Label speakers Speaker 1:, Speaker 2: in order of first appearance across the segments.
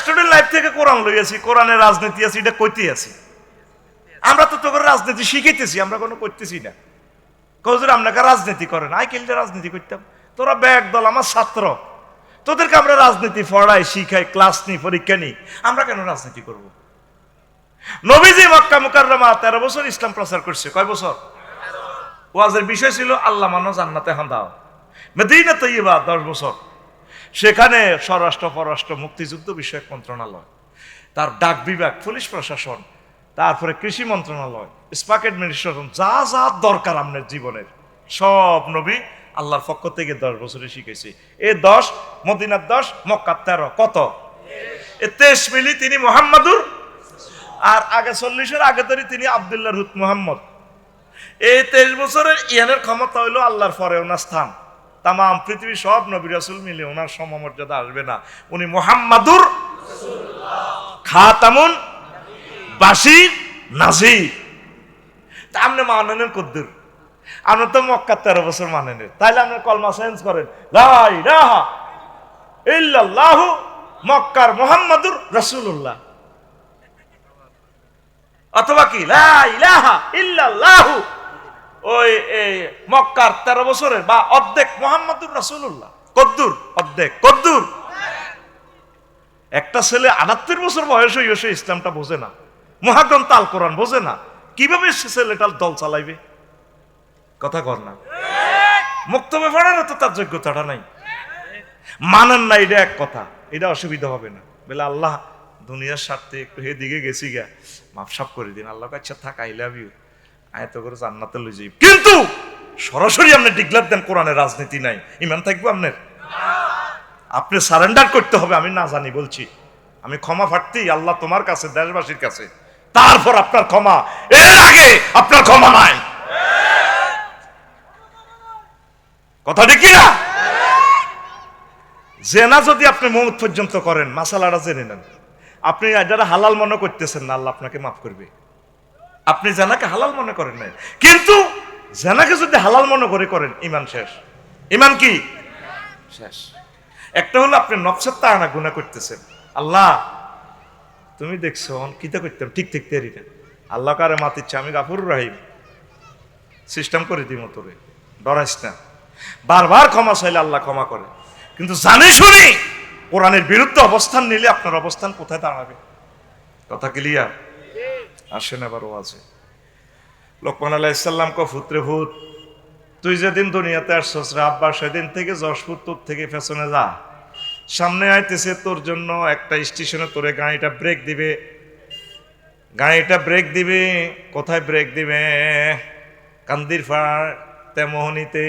Speaker 1: Student life থেকে কোরআন লইয়াছি, কোরআনের রাজনীতি আছে, এটা কইতে আছি। আমরা তো তোকে রাজনীতি শিখাইতেছি, আমরা কোনো করতেছি না। কৌজুর আপনাকে রাজনীতি করেন, আই কেলটা রাজনীতি করতাম, তোরা ব্যাগ দল আমার ছাত্র, তোদেরকে আমরা রাজনীতি পড়াই, শিখাই, ক্লাস নিই, পরীক্ষা নিই, আমরা কেন রাজনীতি করব? নবীজি মক্কা মুকাররমা 13 বছর ইসলাম প্রচার করছে। কয় বছর? ওয়াজের বিষয় ছিল আল্লাহ মানো, জান্নাতে হাঁদাও। মদিনা তৈয়বা 10 বছর। সেখানে স্বরাষ্ট্র, পররাষ্ট্র, মুক্তিযুদ্ধ বিষয়ক মন্ত্রণালয়, তার ডাক বিভাগ, পুলিশ প্রশাসন, তারপরে কৃষি মন্ত্রণালয়, স্পাক অ্যাডমিনিস্ট্রেশন, যা যা দরকার আপনার জীবনের সব নবী আল্লাহর পক্ষ থেকে 10 বছরে শিখেছি। এই 10 মদিনার 10, মক্কার 13, কত? 23 মিলি তিনি মুহাম্মাদুর, আর আগে 40-এর আগে ধরে তিনি আব্দুল্লাহ রুত মুহাম্মদ। এই 23 বছরের ইয়ানের ক্ষমতা হইল আল্লাহর পরে ওনার স্থান। তাম পৃথিবীর সব নবী রাসূল মিলে ওনার সমমর্যাদা আসবে না। উনি মুহাম্মাদুর খাতামুন বাশির নাযির। তা আপনি মানেন কদ্দুর? আপনি তো মক্কা 13 বছর মানেন, তাইলে আপনি কলমা চেঞ্জ করেন, লা ইলাহা ইল্লাল্লাহু মক্কার মুহাম্মাদুর রাসূলুল্লাহ, অথবা কি লা ইলাহা ইল্লাল্লাহু ওই মক্কার 13 বছরের বা অর্ধেক মুহাম্মাদুর রাসূলুল্লাহ। কদ্দুর? অর্ধেক। কদ্দুর? একটা ছেলে 78 বছর বয়স হইও সে ইসলামটা বোঝে না, মহাগ্রন্থ আল কোরআন বোঝে না, কিভাবে সে ছেলেটার দল চালাইবে? কথা কর না। মুক্তবে পড়ার তো তার যোগ্যতাটা নাই, মানেন না, এটা এক কথা, এটা অসুবিধা হবে না। বলে আল্লাহ দুনিয়ার স্বার্থে একটু এদিকে গেছি গা, মাপসাপ করে দিন। আল্লাহ আচ্ছা থাক, আই লাভ ইউ, আয়ত করে জান্নাতে লই যাই। কিন্তু সরাসরি আপনি ডিক্লেয়ার দেন কোরআনের রাজনীতি নাই, ইমান থাকবো আপনার? আপনি সারেন্ডার করতে হবে। আমি না জানি বলছি, আমি ক্ষমা প্রার্থী আল্লাহ তোমার কাছে, দেশবাসীর কাছে। তারপর আপনার ক্ষমা, এর আগে আপনার ক্ষমা নাই। কথা ঠিক না? জেনা যদি আপনি মৌত পর্যন্ত করেন, মাসালাটা জেনে নেন, আপনি যারা হালাল মনে করতেছেন না, আল্লাহ আপনাকে মাফ করবে। আপনি জেনাকে হালাল মনে করেন না, কিন্তু জেনাকে যদি হালাল মনে করে করেন, ইমান শেষ। ইমান কি শেষ? একটা হলো আপনি নফসের তাড়না গুনাহ করতেছেন, আল্লাহ তুমি দেখছো কিতা করতাম, ঠিক ঠিক তেরি না, আল্লাহ কারে মাতিচ্ছে, আমি গাফুরুর রহিম, সিস্টেম করে দিই মতরে, ডরাইস না। বারবার ক্ষমা চাইলে আল্লাহ ক্ষমা করে, কিন্তু জানে শুনি কোরআনের বিরুদ্ধে অবস্থান নিলে আপনার অবস্থান কোথায় দাঁড়াবে? কথা ক্লিয়ার? আসেন আবার ওয়াজে। লোকমান আলাইহিস সালাম কো ফুত্রে ভূত, তুই যেদিন দুনিয়াতে আসছস রে আব্বা, সেদিন থেকে 10 ফুট তোর থেকে পেছনে যা, সামনে আইতেছে তোর জন্য একটা স্টেশনে তোরে গাড়িটা ব্রেক দিবে, গাড়িটা ব্রেক দিবে। কোথায় ব্রেক দিবে? কান্দির ফাড় তেমোহনীতে,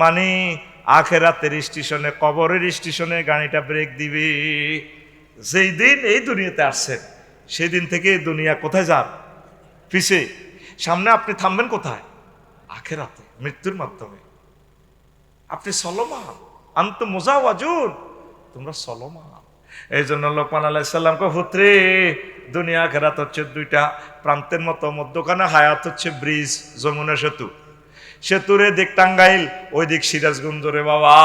Speaker 1: মানে আখেরাতের স্টেশনে, কবরের স্টেশনে গাড়িটা ব্রেক দিবে। যেই দিন এই দুনিয়াতে আসছেন সেই দিন থেকে দুনিয়া কোথায় যান? পিছে। সামনে আপনি থামবেন কোথায়? আখেরাতে, মৃত্যুর মাধ্যমে। আপনি চলমান, আন্ত মুজাওয়াজুন, তোমরা চলমান। এই জন্য লোকমান আলাইহিস সালাম কো পুত্রে, দুনিয়া আখেরাত হচ্ছে দুইটা প্রান্তের মতো, মধ্যখানে হায়াত হচ্ছে ব্রিজ, যমুনা সেতু। সেতুরে দিক টাঙ্গাইল, ওই দিক সিরাজগঞ্জ রে বাবা।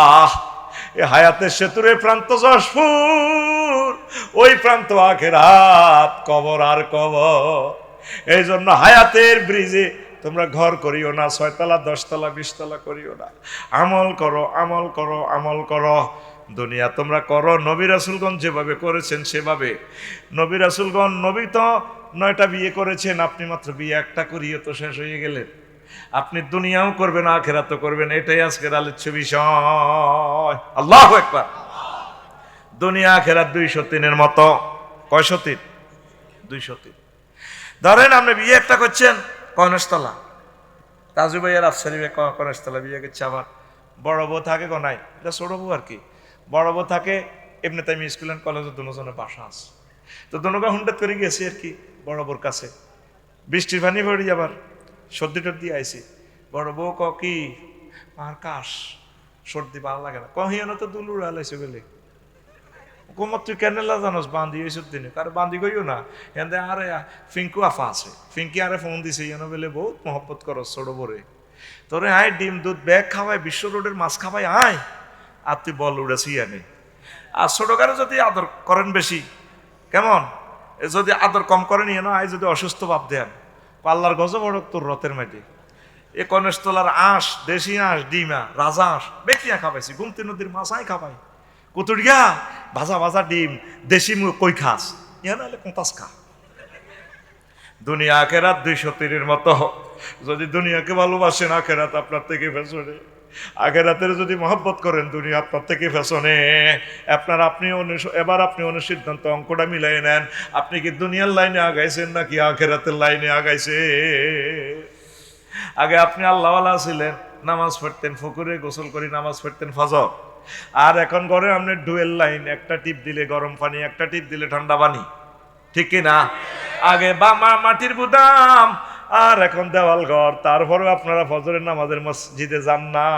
Speaker 1: এই হায়াতের সেতুরে প্রান্ত যশপুর, ওই প্রান্ত আখেরাত, কবর আর কবর। এই জন্য হায়াতের ব্রিজে তোমরা ঘর করিও না, 6 তলা 10 তলা 20 তলা করিও না। আমল করো, আমল করো, আমল করো। দুনিয়া তোমরা করো নবী রাসূলগণ যেভাবে করেছেন সেভাবে। নবী রাসূলগণ, নবী তো 9টা বিয়ে করেছেন, আপনি মাত্র বিয়ে একটা করিয়ে তো শেষ হয়ে গেলেন। আপনি দুনিয়াও করবেন, আখিরাতও করবেন, এটাই আজকের আলোচ্য বিষয়। আল্লাহু আকবার। দুনিয়া আখিরাত 203-এর মতো। কয়শো 3? 203। ধরেন আপনি বিয়ে একটা করছেন কনস্তলা, তাজু ভাইয়ার আফসারি ভাই কনস্তলা বিয়ে করছে, আবার বড় বউ থাকে গনাই, এটা ছোট বউ আর কি। বড় বউ থাকে এমনি তাই স্কুল অ্যান্ড কলেজে দুজনের বাসা আছে, তো দুজনকে হুন্ডাত করে গেছি আর কি বড় বউর কাছে। বৃষ্টির পানি পড়ি, আবার সর্দি টর্দি আইছি। বড় বউ ক কি আর কাশ, সর্দি ভালো লাগে না, কহিয়ানো তো দুল উড়ালাইছে বলে। কুমার তুই কেনেলা জানোস বান্ধি হয়েছ দিনে, কার বান্ধি গইও না। এতে আরে ফিঙ্কু আফা আছে, ফিঙ্কি আরে ফোন দিছে, ইয়েনো বলে বহুত মহব্বত করো ছোট বরে, তোরে আয় ডিম দুধ ব্যাগ খাওয়াই, বিশ্ব রোডের মাছ খাওয়াই আয়, আর তুই বল উড়েছি আনে। আর ছোটকারে যদি আদর করেন বেশি, কেমন যদি আদর কম করেন এনো আই যদি অসুস্থ ভাব দেন, পাল্লার গজব বড় তোর রথের মাঝে এ কনেশ তোলার আঁশ, দেশি আঁশ, ডিমা, রাজা আঁশ বেকিয়া খাবাইছি, গুমতি নদীর মাছাই খাবাই, কুতুরিয়া ভাজা ভাজা ডিম, দেশি কই খাস ইয়া নাহলে কোঁতাস খা। দুনিয়া আখেরাত 200 তীরের মতো, যদি দুনিয়াকে ভালোবাসেন আখেরাত আপনার থেকে পেছনে, আখেরাতের যদি মহব্বত করেন দুনিয়া আপনার থেকে পেছনে। এবার আপনি অনুসিদ্ধান্ত অঙ্কটা মিলাই নেন, আপনি কি দুনিয়ার লাইনে আগাইছেন নাকি আখেরাতের লাইনে আগাইছে? আগে আপনি আল্লাহওয়ালা ছিলেন, নামাজ পড়তেন, ফকুরে গোসল করে নামাজ পড়তেন ফজর, আর এখন ঘরে আপনি ডুয়েল লাইন, একটা টিপ দিলে গরম পানি, একটা টিপ দিলে ঠান্ডা পানি, ঠিক কি না? আগে মাটির বুদাম, আর এখন দেওয়াল ঘর, তারপরেও আপনারা ফজরের নামাজের মসজিদে যান না।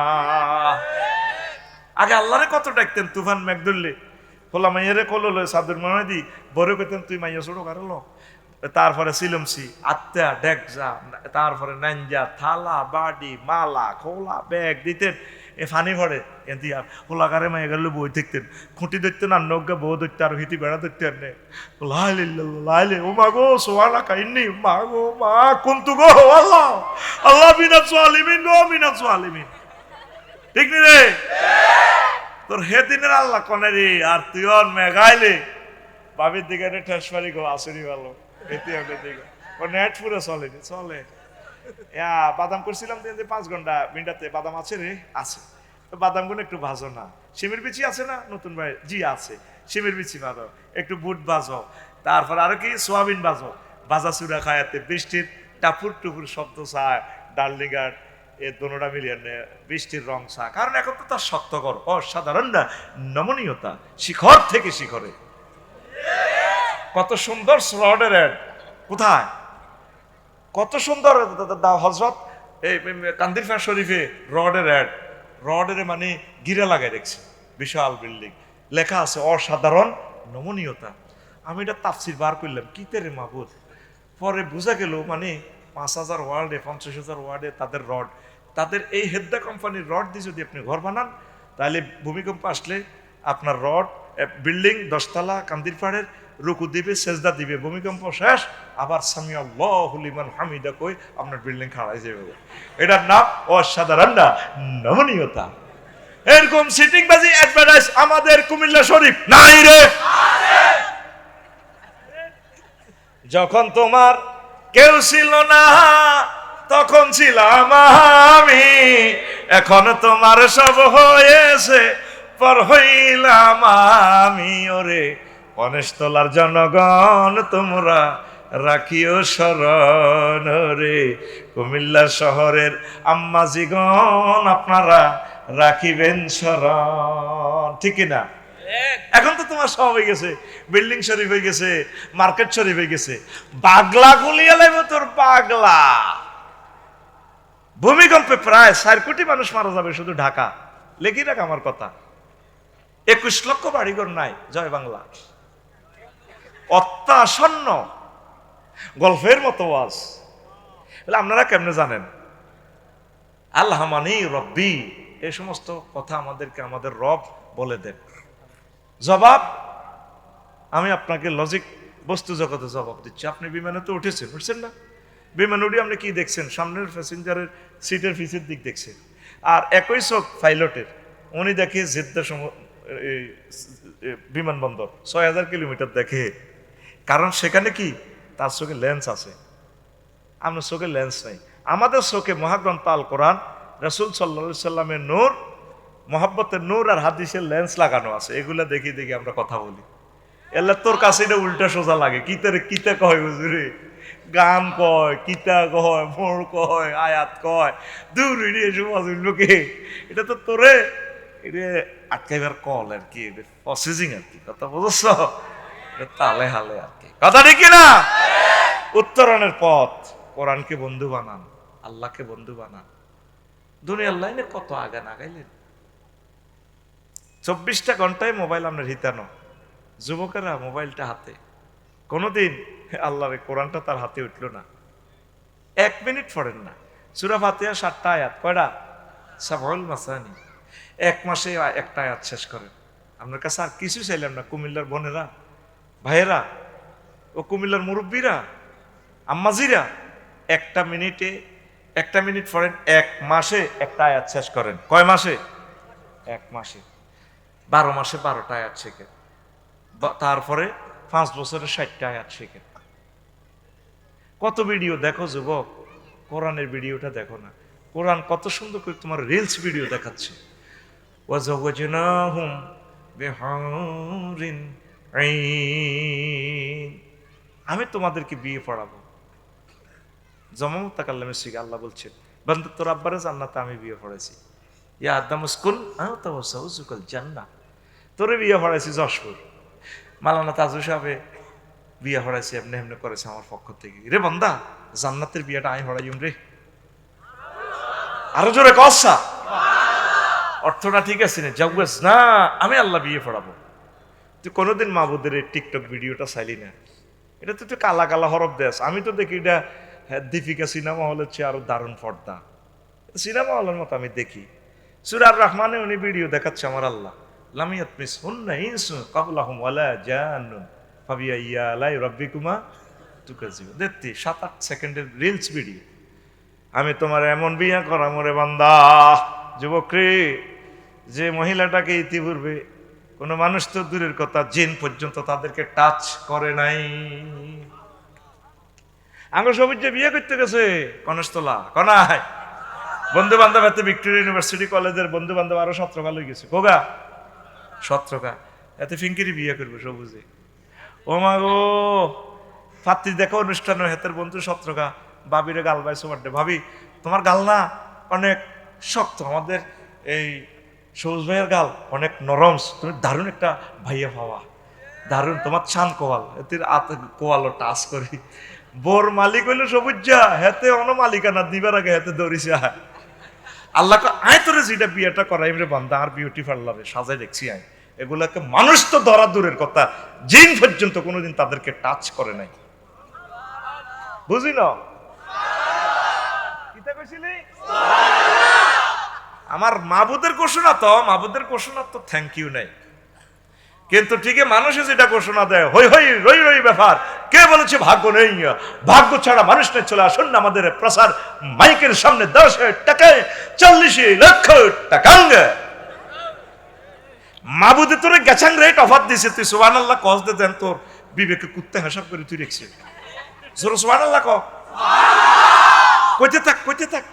Speaker 1: আগে আল্লাহরে কত ডাকতেন, তুফান মেঘদুল্লি খোলা মাইয়ারে কলো সাদুর মহাদি বড় কইতেন, তুই মাইয়া ছোট কারলো, তারপরে সিলমসি আত্মা ডেকজা, তারপরে নাঞ্জা থালা বাড়ি মালা খোলা ব্যাগ দিতেন, এ ফানি ভরে এদি আর হোলাকারে মাইয়া গেলে বই দেখতেন, খুঁটি ধরতেন আর নগ্গা বউ ধরতে আর হিতি বেড়া ধরতে আর নে লাইলে ও মা গো সোয়ালা কাইনি মা গো মা কুন্তু গো আল্লাহ আল্লাহ মিনাত সালিমিন গো মিনাত সালিমিন, ঠিক নি রে? তোর হে দিনের আল্লাহ কনে রে, আর তুই ওর মেঘাইলে বাবির দিকে ঠেস মারি গো আসুরি ভালো এতে দিকে ও নেট পুরো চলেনি চলে। বাদাম করছিলাম 5 ঘন্টা মিনিটাতে, বাদাম আছে রে? আছে। তো বাদামগুলো একটু ভাজো না, সিমের বিচি আছে না নতুন ভাই? জি আছে, সিমের বিচি ভাজো, একটু বুট ভাজো, তারপর আরো কি সোয়াবিন ভাজো, ভাজা চুরা খায়াতে বৃষ্টির টাপুর টুপুর শব্দ চায়, ডার্লিং আর এ দোনোটা মিলিয়ে বৃষ্টির রং চা, কারণ এখন তো তার শক্তকর অসাধারণ না নমনীয়তা, শিখর থেকে শিখরে। কত সুন্দর রডের অ্যাড, কোথায় কত সুন্দর হজরত এই কান্দির ফের শরীফে রডের অ্যাড, রডের মানে গিরা লাগাই দেখছে, বিশাল বিল্ডিং, লেখা আছে অসাধারণ নমনীয়তা। আমি এটা তাফসির বার করলাম কি তেরে মাহবুব, পরে বোঝা গেল মানে 5,000 ওয়ার্ডে 50,000 ওয়ার্ডে তাদের রড, তাদের এই হেদ্দা কোম্পানির রড দিয়ে যদি আপনি ঘর বানান, তাহলে ভূমিকম্প আসলে আপনার রড বিল্ডিং 10 তলা কান্দির পাড়ের রুকু দিবে, সেজদা দিবে, ভূমিকম্প শেষ আবার সামি আল্লাহু লিমান হামিদা কই আপনার বিল্ডিং খাড়াই যাবে। এটার নাম অসাধারণ না নমনীয়তা। এরকম সিটিং বাজি অ্যাডভার্টাইজ আমাদের কুমিল্লা শরীফ নাই রে? যখন তোমার কেউ ছিল না তখন ছিলাম আমি, এখন তোমার সব হয়েছে পর হইলাম আমি। ওরে গণেশতলার জনগণ তোমরা রাখিও স্মরণ রে, কুমিল্লা শহরের আম্মাজিগণ আপনারা রাখিবেন স্মরণ, ঠিক না? এখন তো তোমার সব হয়ে গেছে, বিল্ডিং শরীফ হয়ে গেছে, মার্কেট শরীফ হয়ে গেছে, বাগলা গুলিয়া লাগবে তোর বাগলা। ভূমিকম্পে প্রায় 4 কোটি মানুষ মারা যাবে শুধু ঢাকা, লেখি রাখ আমার কথা। 21 লক্ষ বাড়িঘর নাই জয় বাংলা, অত্যাসন্ন গল্পের মতো ওয়াজ। আপনারা কেমনে জানেন? আল্লাহ মানি রব্বি, এই সমস্ত কথা আমাদেরকে আমাদের রব বলে দেন। জবাব আমি আপনাকে লজিক বস্তু জগতে জবাব দিচ্ছি। আপনি বিমানে তো উঠেছেন না? বিমান উঠে আপনি কি দেখছেন? সামনের প্যাসেঞ্জারের সিটের পিছের দিক দেখছেন, আর একই চোখ পাইলটের, উনি দেখে জেদ্দা বিমানবন্দর 6,000 কিলোমিটার দেখে, কারণ সেখানে কি তার চোখে লেন্স আছে, আপনার চোখে লেন্স নাই। আমাদের চোখে মহাগ্রন্থ আল কোরআন, রাসূল সাল্লাল্লাহু সাল্লামের নূর, মহাব্বতের নূর আর হাদিসের লেন্স লাগানো আছে, এগুলা দেখি দেখি আমরা কথা বলি। এলে তোর কাছে এটা উল্টা সোজা লাগে, কিতে কয় হুজুরে, গান কয়, কিতা কয়, মোর কয়, আয়াত কয়, দূর লোকে, এটা তো তোরে এটা আটকাইবার কল আর কি, প্রসেসিং আর কি, কথা বুঝছ? তালে হালে আর কি, কথা ঠিক না? উত্তরণের পথ, কোরআনকে বন্ধু বানান, আল্লাহকে বন্ধু বানান। দুনিয়ার লাইনে কত আগান আগাইলেন, 24টা ঘন্টায় মোবাইল আপনার হিতানো, যুবকেরা মোবাইলটা হাতে, কোনোদিন আল্লাহর কোরআনটা তার হাতে উঠল না, 1 মিনিট পড়েন না। সূরা ফাতিহা 7টা আয়াত, কয়টা? সাবউল মাসানি, 1 মাসে একটা আয়াত শেষ করেন। আপনার কাছে আর কিছু চাইলাম না। কুমিল্লার বোনেরা, ভাইয়েরা, ও কুমিল্লার মুরব্বীরা, আম্মাজিরা, একটা মিনিট পড়েন, 1 মাসে একটা আয়াত শেষ করেন। কয় মাসে? 1 মাসে। 12 মাসে 12টা আয়াত শেখেন। তারপরে 5 বছরে 60টা আয়াত শেখেন। কত ভিডিও দেখো যুবক, কোরআনের ভিডিওটা দেখো না। কোরআন কত সুন্দর করে তোমার রিলস ভিডিও দেখাচ্ছে। ওয়াজাওয়াজনাহুম বিহুরিন আইন, আমি তোমাদেরকে বিয়ে পড়াবো। জমা মুতাকাল্লিমের শিখে আল্লাহ বলছেন, বান্দা তোর আব্বারে জান্নাতে আমি বিয়ে পড়াইছি। ইয়া আদম উসকুন আনতাওয়াসাউজুকাল জান্নাহ, তোরে বিয়ে পড়াইছি যশপুর। মাওলানা তাজু সাহেবে বিয়ে পড়াইছি, এমনি এমনি করেছে আমার পক্ষ থেকে। রে বান্দা, জান্নাতের বিয়েটা আমি পড়াইম রে। আরো জোরে কসা। অর্থটা ঠিক আছে না? জাউয়াজ না, আমি আল্লাহ বিয়ে পড়াবো। তুই কোনোদিন মাহবুদের এই টিকটক ভিডিওটা চাইলি না? এটা তো তুই কালা কালা হরফ দেশ। আমি তো দেখি এটা দীপিকা সিনেমা হলের চেয়ে আরো দারুণ পর্দা। সিনেমা হলের মতো আমি দেখি। সূরা রহমানে উনি ভিডিও দেখাচ্ছে আমার আল্লাহ, লাম ইয়াতমিসহুন্না ইনসু ক্বাবলাহুম ওয়ালা জান্নুন ফাবিআইয়ি আলাই রাব্বিকুমা তুকাজ্জিবুন। দেখতে 7-8 সেকেন্ডের রিলস ভিডিও। আমি তোমার এমন বিয়ে করাম রে বান্দা, যুবক রে, যে মহিলাটাকে ইতিপূর্বে কোনো মানুষ তো দূরের কথা, জিন পর্যন্ত তাদেরকে টাচ করে নাই। আঙ্গ সবুজ যে বিয়ে করতে গেছে কনস্তলা কনায়, বন্ধু বান্ধব এতে ভিক্টোরিয়া ইউনিভার্সিটি কলেজের বন্ধু বান্ধব আরো 17 লই গেছে। কোগা 17 এতে ফিঙ্কিরি বিয়ে করবে সবুজে। ও মা গো, ফাত্তি দেখো অনুষ্ঠান হাতের বন্ধু 17 ভাবিরে গাল বাইছো বার্থডে। ভাবি তোমার গাল না অনেক শক্ত, আমাদের এই সবুজ ভাইয়ের গাল অনেক নরম, তুমি দারুণ একটা ভাইয়া পাওয়া, দারুণ তোমার ছান কোয়াল, এতে কোয়ালও টাচ করি। বোর মালিক হইলো সবুজ যা, হেতে অন মালিকানা দিবার আগে হেতে দৌড়িছে। আল্লাহ আয় তোরে যেটা বিয়েটা করাই রে বান্দা, আর বিউটি পার্লারে সাজাই দেখছি আয়। এগুলাকে মানুষ তো ধরা দূরের কথা, জিন পর্যন্ত কোনোদিন তাদেরকে টাচ করে নাই। বুঝি না? আমার মাহবুদের ঘোষণা তো থ্যাংক ইউ নাই, কিন্তু ঠিকই মানুষে যেটা ঘোষণা দেয় হই হই রই রই ব্যাপার। কে বলেছে ভাগ্য নেই? ভাগ্য ছাড়া মানুষ নেই। চলে আসুন না আমাদের প্রসার মাইকের সামনে 10 টাকায় 40 লক্ষ টাকা মাহবুদে তোরে গেছাং রেট অফার দিছে, তুই সুবহানাল্লাহ কস দে দেন, তোর বিবেকে কুত্তে হিসাব করে তুই রেখছি। জোর সুবহানাল্লাহ ক, কইতে থাক।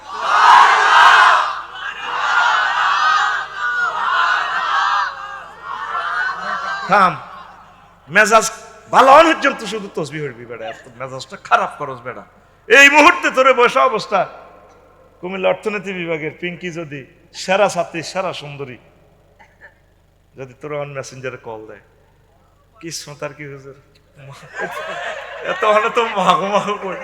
Speaker 1: থাম, মেজাজ ভালো পর্যন্ত শুধু তসবিহ হইবি বেড়া, এত মেজাজটা খারাপ করস বেড়া। এই মুহূর্তে তোরে বসা অবস্থা কুমিল্লা অর্থনীতি বিভাগের পিঙ্কি যদি সেরা ছাত্রী, সেরা সুন্দরী, যদি তোর অন মেসেঞ্জারে কল দেয়, কিসমত আর কি হুজুর, এত হলে তো মাগো কই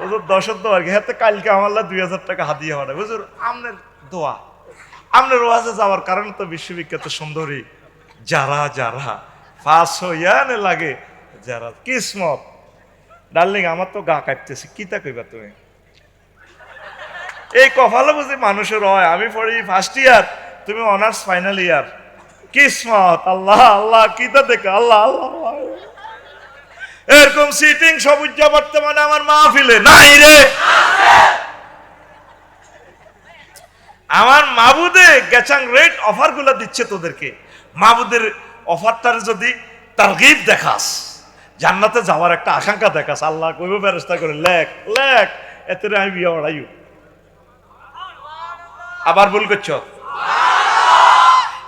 Speaker 1: হুজুর 10 দোয়া আর কি, হাতে কালকে আমার 2000 টাকা হাদিয়া হবে হুজুর, আমনের দোয়া, আমনের ওয়াজে যাওয়ার কারণে তো বিশ্ববিখ্যাত সুন্দরী যারা ফাঁস হইয়ানে লাগে, যারা কিসমত। ডার্লিং আমার তো গা কাটতেছে, কিতা কইবা তুমি? এই কপালে বুঝি মানুষের হয়, আমি পড়ি ফার্স্ট ইয়ার, তুমি অনার্স ফাইনাল ইয়ার। কিসমত, আল্লাহ আল্লাহ, কিতা দেখে আল্লাহ আল্লাহ। এরকম সিটিং সবুজ বর্তমানে আমার মাহফিলে নাই রে। আমার মাহবুদে গেছাং রেট অফার গুলা দিচ্ছে তোদেরকে। মাহবুদের অফারটার যদি তারগিব দেখাস, জান্নাতে যাওয়ার একটা আকাঙ্ক্ষা দেখাস, আল্লাহ কইব ফেরেশতা করে লেখ এতে আমি বিয়ে বাড়াইও। আবার ভুল করছ,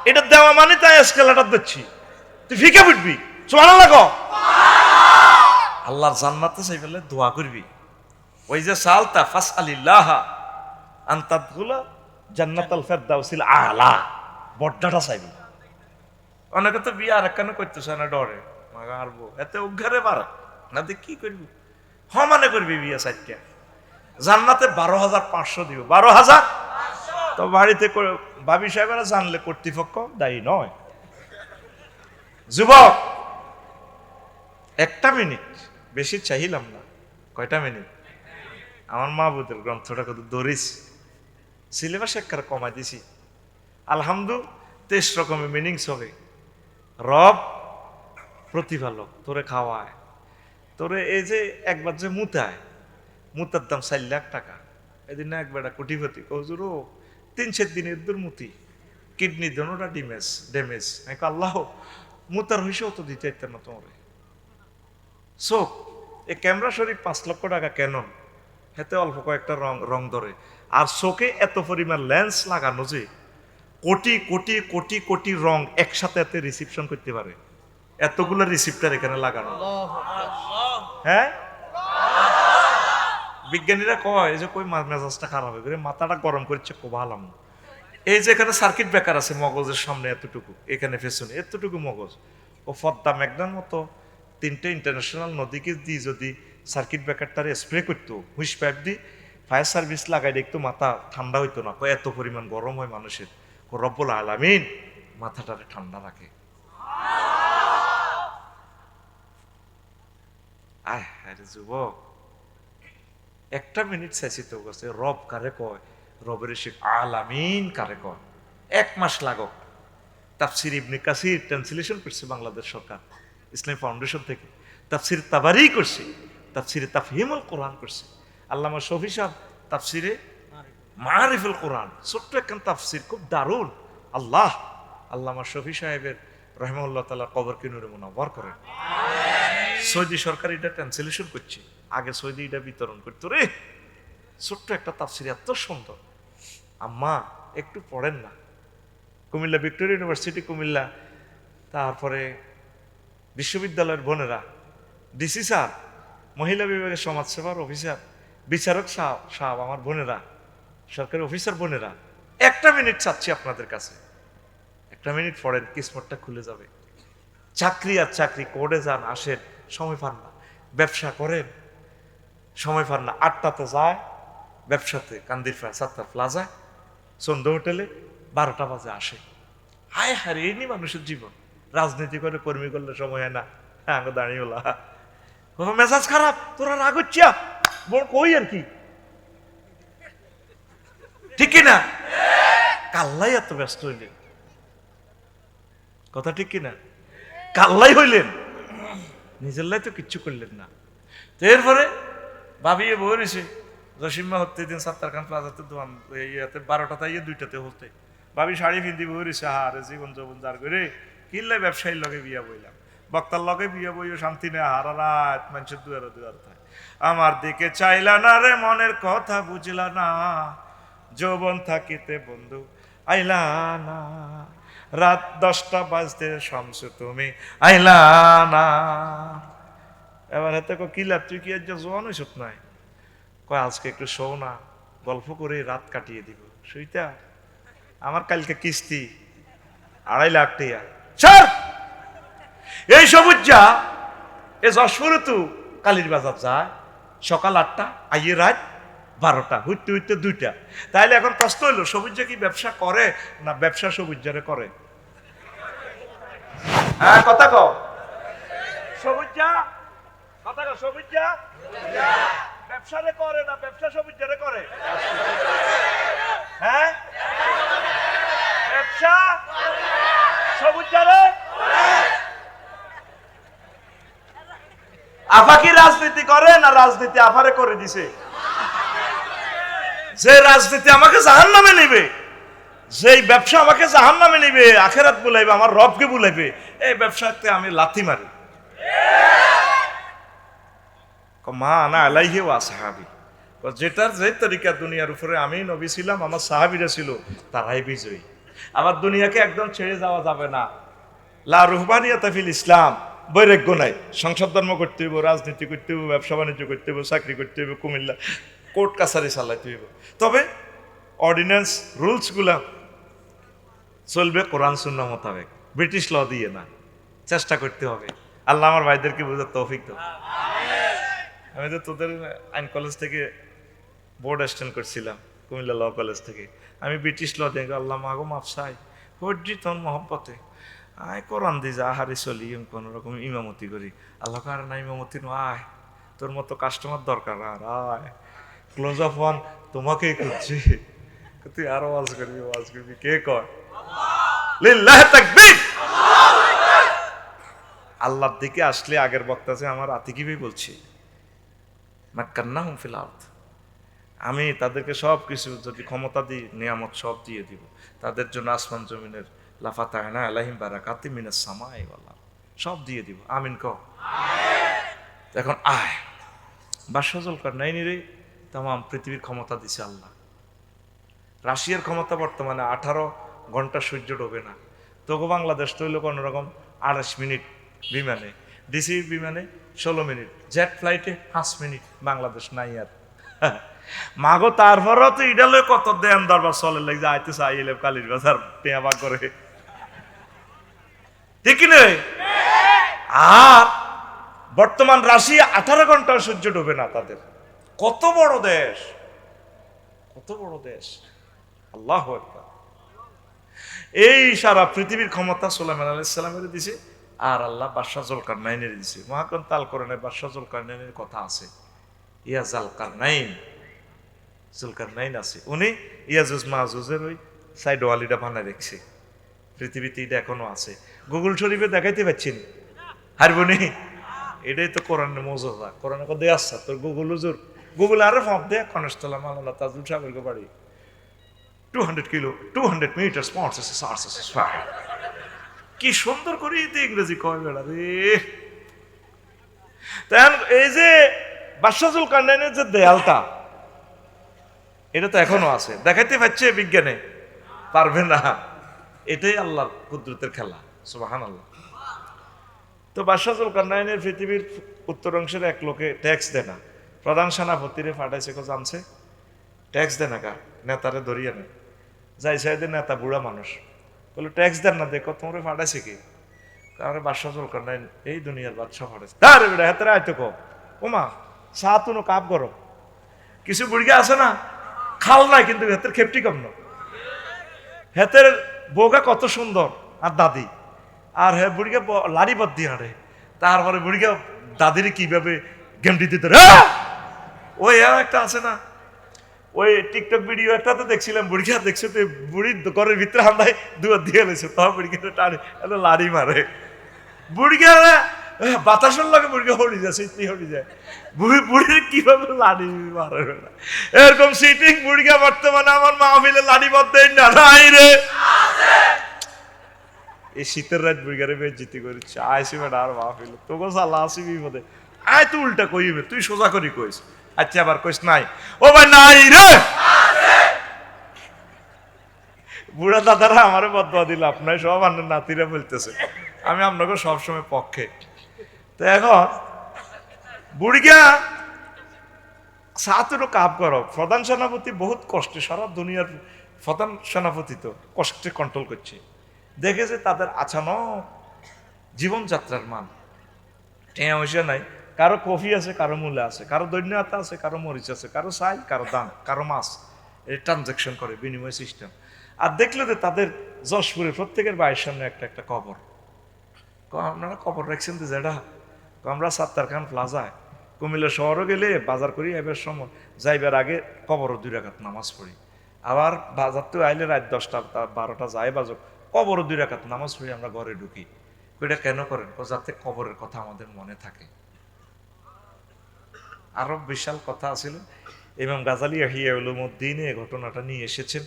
Speaker 1: এটা দেওয়া মানে তাই স্কেলাটার দিচ্ছি, তুই ফিকে বুঝবি। সুবহানাল্লাহ কও। আল্লাহর জান্নাতে চাই ফেলে দোয়া করবি। ওই যে সালতা ফাসআলিল্লাহ আন তাদখুলা জান্নাতাল ফিরদাউসিল আলা, বড়টা চাইবি। অনেকে তো বিয়ে আর একখানে করতেছে না, ডরে মারবো, এতে উঘারে পারা না, দেখ কি করবি, মানে করবি বিয়ে 4টা, জান্নাতে 12,500 দিব। 12,000 তো বাড়িতে ভাবি সাহেবেরা জানলে কর্তৃপক্ষ দায়ী নয়। যুবক, 1টা মিনিট বেশি চাইলাম না। কয়টা মিনিট? আমার মাহবুদের গ্রন্থটা কত দরিস, সিলেবাস একবার কমাই দিছি। আলহামদুলিল্লাহ 23 রকমের মিনিংস হবে। রব প্রতিপালক, তোরে খাওয়ায়, তোরে এই যে একবার যে মুতায়, মুতার দাম 4 লাখ টাকা। এদিন না একবার কোটিপতি কজুরো 3-4 দিনের দূর মুতি, কিডনি দোনোটা ড্যামেজ। আল্লাহ মুতার হইসেও তো দিতে চাইতেন না তোমার। চোখ এই ক্যামেরা শরীফ 5 লক্ষ টাকা কেন, হেতে অল্প কয়েকটা রং ধরে। আর চোখে এত পরিমাণ লেন্স লাগানো যে কোটি কোটি কোটি কোটি রং একসাথে এতে রিসিপশন করতে পারে, এতগুলো রিসিপ্টার এখানে লাগানো। হ্যাঁ, বিজ্ঞানীরা কয় এই যে কই মেজাজটা খারাপ হয়ে গেলে, মাথাটা গরম করছে খুব ভালো। এই যে এখানে সার্কিট ব্রেকার আছে মগজের সামনে এতটুকু, এখানে পেছনে এতটুকু মগজ, ও ফদ্দা মেঘনার মতো 3টে ইন্টারন্যাশনাল নদীকে দিয়ে যদি সার্কিট ব্রেকারটারে স্প্রে করতো হুইস পাইপ দিয়ে, ফায়ার সার্ভিস লাগাই দেখতো মাথা ঠান্ডা হইতো না। এত পরিমাণ গরম হয় মানুষের। রব্বুল আলামিন মাথাটারে ঠান্ডা রাখে। আরে যুবক, একটা মিনিট চাইছি তো কাছে রব কারে কয়, রবের শেখ আলামিন কারে কয়। 1 মাস লাগক। তাফসির ইবনে কাসির ট্রান্সলেশন করছে বাংলাদেশ সরকার ইসলামী ফাউন্ডেশন থেকে, তাফসির তাবারি করছে, তাফসিরে তাফহিমুল কোরআন করছে আল্লামা শফি সাহেব, তাফসিরে মারিফুল কোরআন, ছোট্ট একখান তাফসির, খুব দারুণ। আল্লামা শফি সাহেবের রহমাহুল্লাহ তাআলা কবরকে নূরে মুনাওয়ার করেন। সৌদি সরকার এটা ট্রান্সলেশন করছে, আগে সৌদি এটা বিতরণ করতো রে। ছোট্ট একটা তাফসির এত সুন্দর, আম্মা একটু পড়েন না। কুমিল্লা ভিক্টোরিয়া ইউনিভার্সিটি কুমিল্লা, তারপরে বিশ্ববিদ্যালয়ের বোনেরা, ডিসি স্যার, মহিলা বিভাগের সমাজসেবার অফিসার, বিচারক সাহেব, আমার বোনেরা, সরকারি অফিসার বোনেরা, 1 মিনিট চাচ্ছি আপনাদের কাছে, 1 মিনিট পড়েন, কিসমতটা খুলে যাবে। চাকরি আর চাকরি, কোর্টে যান আসেন, সময় পান না। ব্যবসা করেন, সময় পান না। 8টাতে যায় ব্যবসাতে, কান্দির সাত্তার প্লাজায়, সন্ধ্যা হোটেলে, 12টা বাজে আসে। হায় হারে, এই নি মানুষের জীবন। রাজনীতি করে, কর্মী করলে সময় হয় না। হ্যাঁ, আমি দাঁড়িয়ে মেজাজ খারাপ, তোরা রাগ হচ্ছিয়া বল কই আর কি, ঠিক কিনা? কাল্লাই এত ব্যস্ত হইলেন, কথা ঠিক কিনা? কাল্লাই হইলেন, নিজের লাই তো কিচ্ছু করলেন না। তো এরপরে ভাবিয়ে বই রয়েছে, জসিম্মা হতে দিন সাত্তার খান প্লাজাতে দোয়ান, 12টাতে 2টাতে হতে ভাবি শাড়ি ফিন্দি বই রয়েছে। হারে জীবন যৌবন যার করে কিনলে ব্যবসায়ীর লগে বিয়া বইলাম, বক্তার লগে বিয়া বইও শান্তি নেই, হারা রাত মানুষের দুয়ারে দুয়ার থাকে। আমার দিকে চাইলা না রে, মনের কথা বুঝলা না, যৌবন থাকিতে বন্ধু আইলা না, রাত 10টা বাজতে শামসু তুমি আইলা না। এবার হাতে কিলা, তুই কি আজ জোয়ান হইস নাই? কয় আজকে একটু শো না, গল্প করে রাত কাটিয়ে দিব। শুইতা আমার কালকে কিস্তি 2.5 লাখ টাকা। স্যার এই সবুজ যা এ যশপুরে তো কালীর বাজার যায় সকাল 8টা, আইয়ে রাত 12টা, হইতে হইতে 2টা। তাইলে এখন প্রশ্ন হইলো, সবুজা কি ব্যবসা করে না ব্যবসা সবুজারে করে? হ্যাঁ, কথা কও। সবুজা কথা কও, সবুজা ব্যবসারে করে না ব্যবসা সবুজারে করে? হ্যাঁ, ব্যবসা সবুজারে। আফা কি রাজনীতি করে না রাজনীতি আফারে করে দিছে? যে রাজনীতি আমাকে জাহান্নামে নিবে, যেই ব্যবসা আমাকে জাহান্নামে নিবে, আখেরাত বুলাইবে, আমার রবকে বুলাইবে, এই ব্যবসাতে আমি লাথি মারি। মা না আলাইহি ওয়া সাহাবি, যেটার যে তরিকা দুনিয়ার উপরে আমি নবী ছিলাম, আমার সাহাবীরা ছিল, তারাই বিজয়ী। আবার দুনিয়াকে একদম ছেড়ে যাওয়া যাবে না। লা রুহবানিয়াতা ফিল ইসলাম, বৈরাগ্য নাই। সংসদ ধর্ম করতে হইব, রাজনীতি করতে হইব, ব্যবসা বাণিজ্য করতে হইব, চাকরি করতে হইব, কুমিল্লা কোর্ট কাছারি চালাইতে হইব। তবে অর্ডিন্যান্স রুলসগুলা চলবে কোরআন সুন্নাহ মোতাবেক, ব্রিটিশ ল দিয়ে না। চেষ্টা করতে হবে। আল্লাহ আমার ভাইদেরকে বোঝার তৌফিক দাও। আমি তো তোদের আইন কলেজ থেকে বোর্ড অ্যাটেন্ড করছিলাম, কুমিল্লা ল কলেজ থেকে। আমি ব্রিটিশ ল দিয়ে আল্লাহ মাগো মাফ চাই, হজ্জি তোর মহব্বতে আয় কোরআন দি যা হারি চলি, কোনো রকম ইমামতি করি। আল্লাহ আর না ইমামতি নো, আয় তোর মতো কাস্টমার দরকার, আর আয় ক্লোজ অফ ওয়ান তোমাকেই করছি, তুই আরো ওয়াজ করবি কে কয়? লিল্লাহ তাকবীর। আল্লাহর দিকে আসলে আগের বক্তা যে আমার আতিকি ভাই বলছি, মাক্কান্নাহুম ফিল আরদ, আমি তাদেরকে সব কিছু যদি ক্ষমতা দিই, নিয়ামত সব দিয়ে দিব, তাদের জন্য আসমান জমিনের লাফাতায়না আলাইহিম বারাকাতি মিনাস সামাই ওয়াল আরদ, সব দিয়ে দিব। আমিন কও। এখন আয় বাদশা জুলকারনাইন রে তামাম পৃথিবীর ক্ষমতা দিছে আল্লাহ। রাশিয়ার ক্ষমতা বর্তমানে 18 ঘন্টা সূর্য ডোবে না। তবু বাংলাদেশ তৈল কোনো রকম 28 মিনিট বিমানে, ডিসি বিমানে 16 মিনিট, জেট ফ্লাইটে 5 মিনিট, বাংলাদেশ নাই আর। মাগো তারপরও তো ইডালে কত দেন দরবার চলে লাগে আইতে চাইলে কালির বাজার টেয়া বাগ করে, ঠিক কি নয়? আর বর্তমান রাশিয়া 18 ঘন্টা সূর্য ডোবে না তাদের। কত বড় দেশ, কত বড় দেশ, আল্লাহু আকবার। এই সারা পৃথিবীর ক্ষমতা সুলাইমান আলাইহিস সালামের দিছে, আর আল্লাহ বাদশা জুলকারনাইনের দিছে। মহাকন তাল কোরআনে বাদশা জুলকারনাইনের কথা আছে, ইয়া জালকারনাইন, জুলকারনাইন আছে, উনি ইয়াজুজ মাহুজের ওই সাইড ওয়ালিটা বানায় রেখেছে। পৃথিবীতে এটা এখনো আছে, গুগল শরীফে দেখাইতে পাচ্ছেন হারবনি। এটাই তো কোরআনের মৌজুদা, কোরআনে কো দেয়া আছে তোর গুগল হুজুর, গুগল আরে ফাপ দে কনস্টলা মাওলানা তাজুল সাহেবের বাড়ি 200 কিলো 200 মিটার স্পন্স, কি সুন্দর করে ইংরেজি কয় বেড়া রে। তাই এই যে বাদশা জুলকারনাইনের যে দেয়ালটা, এটা তো এখনো আছে, দেখাইতে পারছে বিজ্ঞানে পারবে না। এটাই আল্লাহর কুদরতের খেলা, সুবহানাল্লাহ। তো বাদশা জুলকারনাইনের পৃথিবীর উত্তর অংশের এক লোকে ট্যাক্স দেয় না, প্রধান সেনাপতিরে পাঠাইছে, জানছে ট্যাক্স দেয় না, কার নেতারে ধরিয়ে নেয়, যাই সাইদের নেতা বুড়া মানুষ, বলে ট্যাক্স দেন না, দেখো তোমরা পাঠাইছে কি? কারণ বাদশা জুলকারনাইন এই দুনিয়ার বাদশা পাঠাইছে। আরে বেটা হেতারে আইতো কো ওমা সাতুনো কাপ গরম, কিছু বুড়িয়া আছে না খাল নাই, কিন্তু হেতের খেপটি কম না, হেতের বউগা কত সুন্দর আর দাদি, আর হ্যাঁ বুড়িকে লাড়ি বাদ দিয়ে হাঁটে, তারপরে বুড়িকে দাদির কিভাবে গেমটি দিতে ওই একটা আছে না, ওই টিকটক ভিডিও একটা তো দেখছিলাম, বুড়িকে দেখছো তো বুড়ির ঘরের ভিতরে হান্দায় দুয়ার দিয়ে এলেছে, তখন বুড়িকে টানে লাড়ি মারে, বুড়িকে বাতাসের লাগে বুড়িকে হরি যায়, সিটি হরি যায়, বুড়ির কিভাবে লাড়ি মারে না, এরকম সিটিং বুড়িকে বর্তমানে আমার মাহফিলে লাড়ি বাদ দেয় না, নাই রে। এই শীতের রাত বুড়িগারে বেজ্জিতি করেছে, আইসি বেটা আর মাহফিল তোকে সাল্লাহ আসি বিপদে, আয় তুই উল্টা কইবে, তুই সোজা করি কইস, আচ্ছা আবার কইস নাই, ও ভাই নাই রে। বুড়া দাদারা আমারে বদয়া দিল, আপনার সব আপনার নাতিরা বলতেছে, আমি আপনাকে সবসময় পক্ষে। তো এখন বুড়িগা সাতুরও কাপ করো, প্রধান সেনাপতি বহুত কষ্টে, সারা দুনিয়ার প্রধান সেনাপতি তো কষ্টে কন্ট্রোল করছে, দেখেছে তাদের আছানো জীবনযাত্রার মান, টেয়া পয়সা নাই, কারো কফি আছে, কারো মূল্য আছে, কারো দৈন্য আতা আছে, কারো মরিচ আছে, কারো চাল, কারো দান, কারো মাছ, এই ট্রানজাকশন করে বিনিময় সিস্টেম। আর দেখলে যে তাদের যশপুরে প্রত্যেকের বাড়ির সামনে একটা একটা কবর, আপনারা কবর রাখছেন তো যেটা, আমরা সাত্তার খান প্লাজায় কুমিল্লা শহরও গেলে বাজার করি এবার সময় যাইবার আগে কবরও 2 রাকাত নামাজ পড়ি, আবার বাজার তো আইলে রাত 10টা 12টা যায় বাজক, কবরও 2 রাকাত নামাজ পড়ি আমরা ঘরে ঢুকি। এটা কেন করেন? যাতে কবরের কথা আমাদের মনে থাকে। আরো বিশাল কথা আছিল, ইমাম গাজালি ইহইয়া উলুমুদ্দিনে এই ঘটনাটা নিয়ে এসেছেন,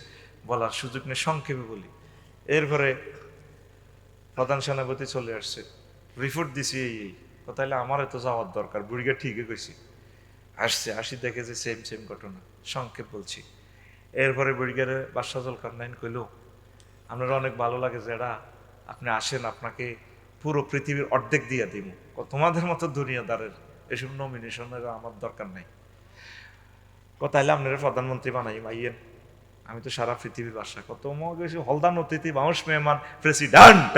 Speaker 1: বলার সুযোগ নেই, সংক্ষেপে বলি। এরপরে প্রধান সেনাপতি চলে আসছে, রিপোর্ট দিছি এই তাহলে আমার তো যাওয়ার দরকার, বুড়িকে ঠিকই কইছি, আসছে, আসি দেখে যে সেম সেম ঘটনা, সংক্ষেপ বলছি। এরপরে বুড়িগারে বাদশা জুলকারনাইন কইল, আপনার অনেক ভালো লাগে যেটা আপনি আসেন, আপনাকে পুরো পৃথিবীর অর্ধেক দিয়ে দিব, তোমাদের মতো দুনিয়াদারের এসব নমিনেশনের আমার দরকার নাই, তাইলে আপনারা প্রধানমন্ত্রী বানাই মাইয়েন, আমি তো সারা পৃথিবীর বাসা, কত হলদান অতিথি বাউস মেহমান প্রেসিডেন্ট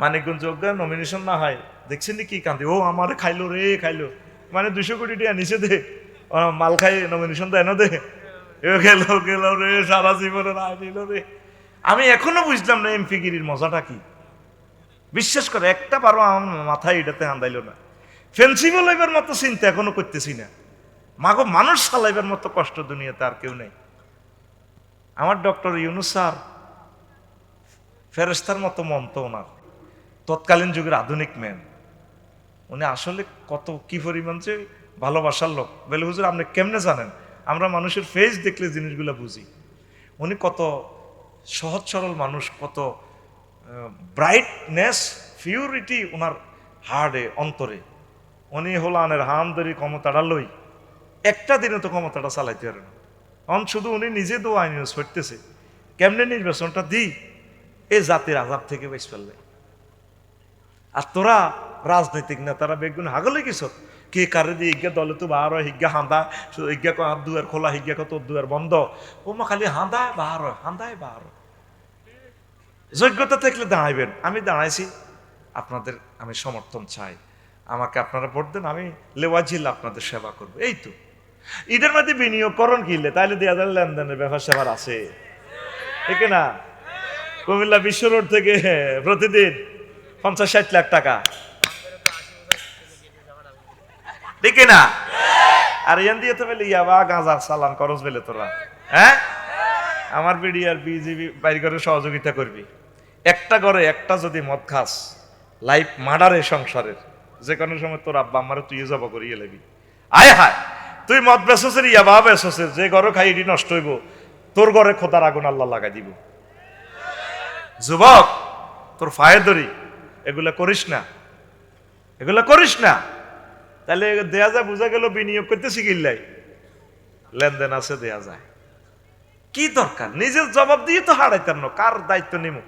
Speaker 1: মানিকগঞ্জ নমিনেশন না হয়, দেখছেন কি কান্দি, ও আমার খাইলো রে খাইলো, মানে 200 কোটি টাকা নিচে দে, মাল খাই নমিনেশন দেয় না দে, গেল গেল রে, সারা জীবনে রায় নিল রে। আমি এখনো বুঝলাম না এমপি গিরির মজাটা কি, বিশ্বাস করে একটা বারো আমার মাথায় এটাতে আন্দাইল না। ফেন্সি বলাইবার মতো চিন্তা এখনো করতেছি না, মাগো মানুষ চালাইবার মতো কষ্ট দুনিয়াতে আর কেউ নেই। আমার ডক্টর ইউনুস স্যার ফেরেশতার মতো মন তো ওনার, তৎকালীন যুগের আধুনিক ম্যান। উনি আসলে কত কি পরিমাণ যে ভালোবাসার লোক। বলে হুজুর আপনি কেমনে জানেন? আমরা মানুষের ফেস দেখলে জিনিসগুলো বুঝি। উনি কত সহজ সরল মানুষ, কত ব্রাইটনেস, পিউরিটি ওনার হার্টে, অন্তরে। উনি হোলানের হামদারি ক্ষমতাটা লই একটা দিনে তো ক্ষমতাটা চালাইতে পারে না। শুধু উনি নিজে তো আইন ইউজ করতেছে কেমনে নির্বাচনটা দিই এই জাতির আজাব থেকে বেশ ফেললে। আর তোরা রাজনৈতিক নেতারা বেগুন হাগলে কিছু কে কারে দিয়ে ইজ্ঞা দলে তো বাহার হয়, হিজ্ঞা হাঁদা, ইজ্ঞা হাত দুয়ার খোলা, হিজ্ঞা কত দুয়ার বন্ধ, ও মা খালি হাঁদায় বাহার হয়, হাঁদায় বাহার হয়। যোগ্যতা থাকলে দাঁড়াইবেন। আমি দাঁড়াইছি, আপনাদের আমি সমর্থন চাই, আমাকে আপনারা ভোট দেন, আমি লেওয়াজিল আপনাদের সেবা করবো। এই তো ঈদের মধ্যে বিনিয়োগ করণ কিনলে তাইলে 2000 লেনদেনের ব্যাপার সেবার আছে, ঠিক না? কুমিল্লা বিশ্ব রোড থেকে প্রতিদিন 50-60 লাখ টাকা, ঠিক না? আর ইয়ান দিয়ে তো বলে ইয়াবা গাঁজার চালান খরচ বেলে তোরা, হ্যাঁ? আমার বিডি আর বিজিবি বাইর করে সহযোগিতা করবি। একটা ঘরে একটা যদি মদ খাস, লাইফ মার্ডারে সংসারের, যে কোনো সময় তোর আব্বা আমারে তুই জবা করিয়ে লেবি। আয় হায়, তুই মদ বেসোসের ইয়াবা বেসোসের, যে ঘরে খাই এটি নষ্ট হইব, তোর ঘরে খোদার আগুন আল্লাহ লাগাই দিব। যুবক, তোর ফায়ে ধরি, এগুলা করিস না, এগুলা করিস না। তাহলে দেয়া যায়, বোঝা গেল বিনিয়োগ করতে শিখিল্লাই, লেনদেন আছে, দেয়া যায়। কি দরকার? নিজের জবাব দিয়ে তো হারাইতেন না, কার দায়িত্ব নিমু?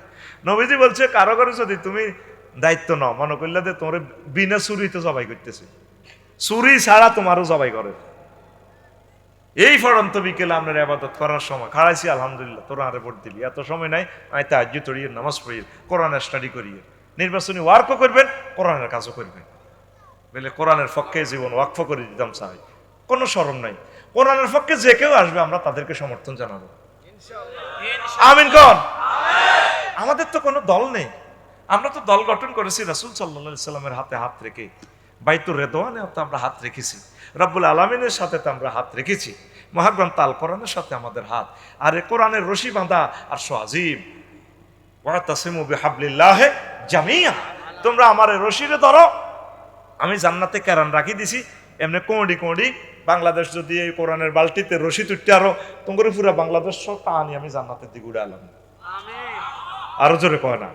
Speaker 1: নবীজি বলছে কারো ঘরে যদি তুমি দায়িত্ব নাও, মনে করলে যে তোমার বিনা চুরিতে জবাই করতেছে, চুরি ছাড়া তোমারও জবাই করে। এই ফরন্ত বিকেলে আপনার আবাদত করার সময় খাড়াইছি, আলহামদুলিল্লাহ তোরা আরে ভোট দিবি, এত সময় নাই, আমি তাহাজ্জুদ পড়িয়ে, নামাজ পড়িয়ে, কোরআনের স্টাডি করিয়ে, নির্বাচনী ওয়ার্কও করবেন, কোরআনের কাজও করবেন। বলে কোরআনের পক্ষে জীবন ওয়াকফ করে দিতাম চাই, কোনো শরম নাই। কোরআনের পক্ষে যে কেউ আসবে আমরা তাদেরকে সমর্থন জানাবো, আমিন কোন? আমাদের তো কোনো দল নেই, আমরা তো দল গঠন করেছি রাসূল সাল্লাল্লাহু আলাইহি সাল্লামের হাতে হাত রেখে, বাইতুর রেদওয়ানে তো আমরা হাত রেখেছি, রব্বুল আলামিনের সাথে তো আমরা হাত রেখেছি, মহাগ্রন্থ আল কোরআনের সাথে আমাদের হাত। আর এ কোরআনের রশি বাঁধা আর সোয়াজিব, ওয়াতাসিমু বিহাবলিল্লাহ জামিয়া, তোমরা আমার রশিরে ধরো, আমি জান্নাতে কেরান রাখি দিছি। এমনি কোমড়ি কোমড়ি বাংলাদেশ যদি এই কোরআনের বালতিতে রশি তুটতে আরো তোমার পুরা বাংলাদেশ সব টানি আমি জান্নাতের দিকে উড়ে আলাম। আরো জোরে কয় না,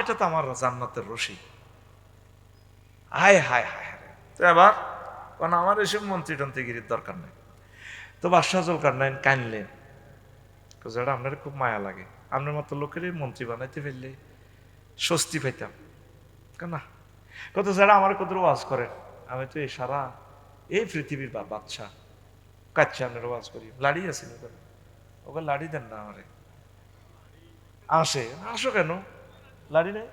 Speaker 1: এটা তো আমার জান্নাতের রশি। হায় হায় হায় হায়। তো এবার কারণ আমার এসব মন্ত্রী টন্ত্রীগিরির দরকার নেই। তো বাদশাহ জুলকারনাইন কানলেন, যেটা আপনার খুব মায়া লাগে, আপনার মতো লোকেরই মন্ত্রী বানাইতে ফেললে স্বস্তি পাইতাম কেন? কত যারা আমার কত ওয়াজ করেন, আমি তো এই সারা এই পৃথিবীর বাদশাহ, কাচ্চা আপনার ওয়াজ করি, লাড়ি আছে ওকে লাড়ি দেন না আমারে। আসে, আসো কেন? লাড়ি নেই?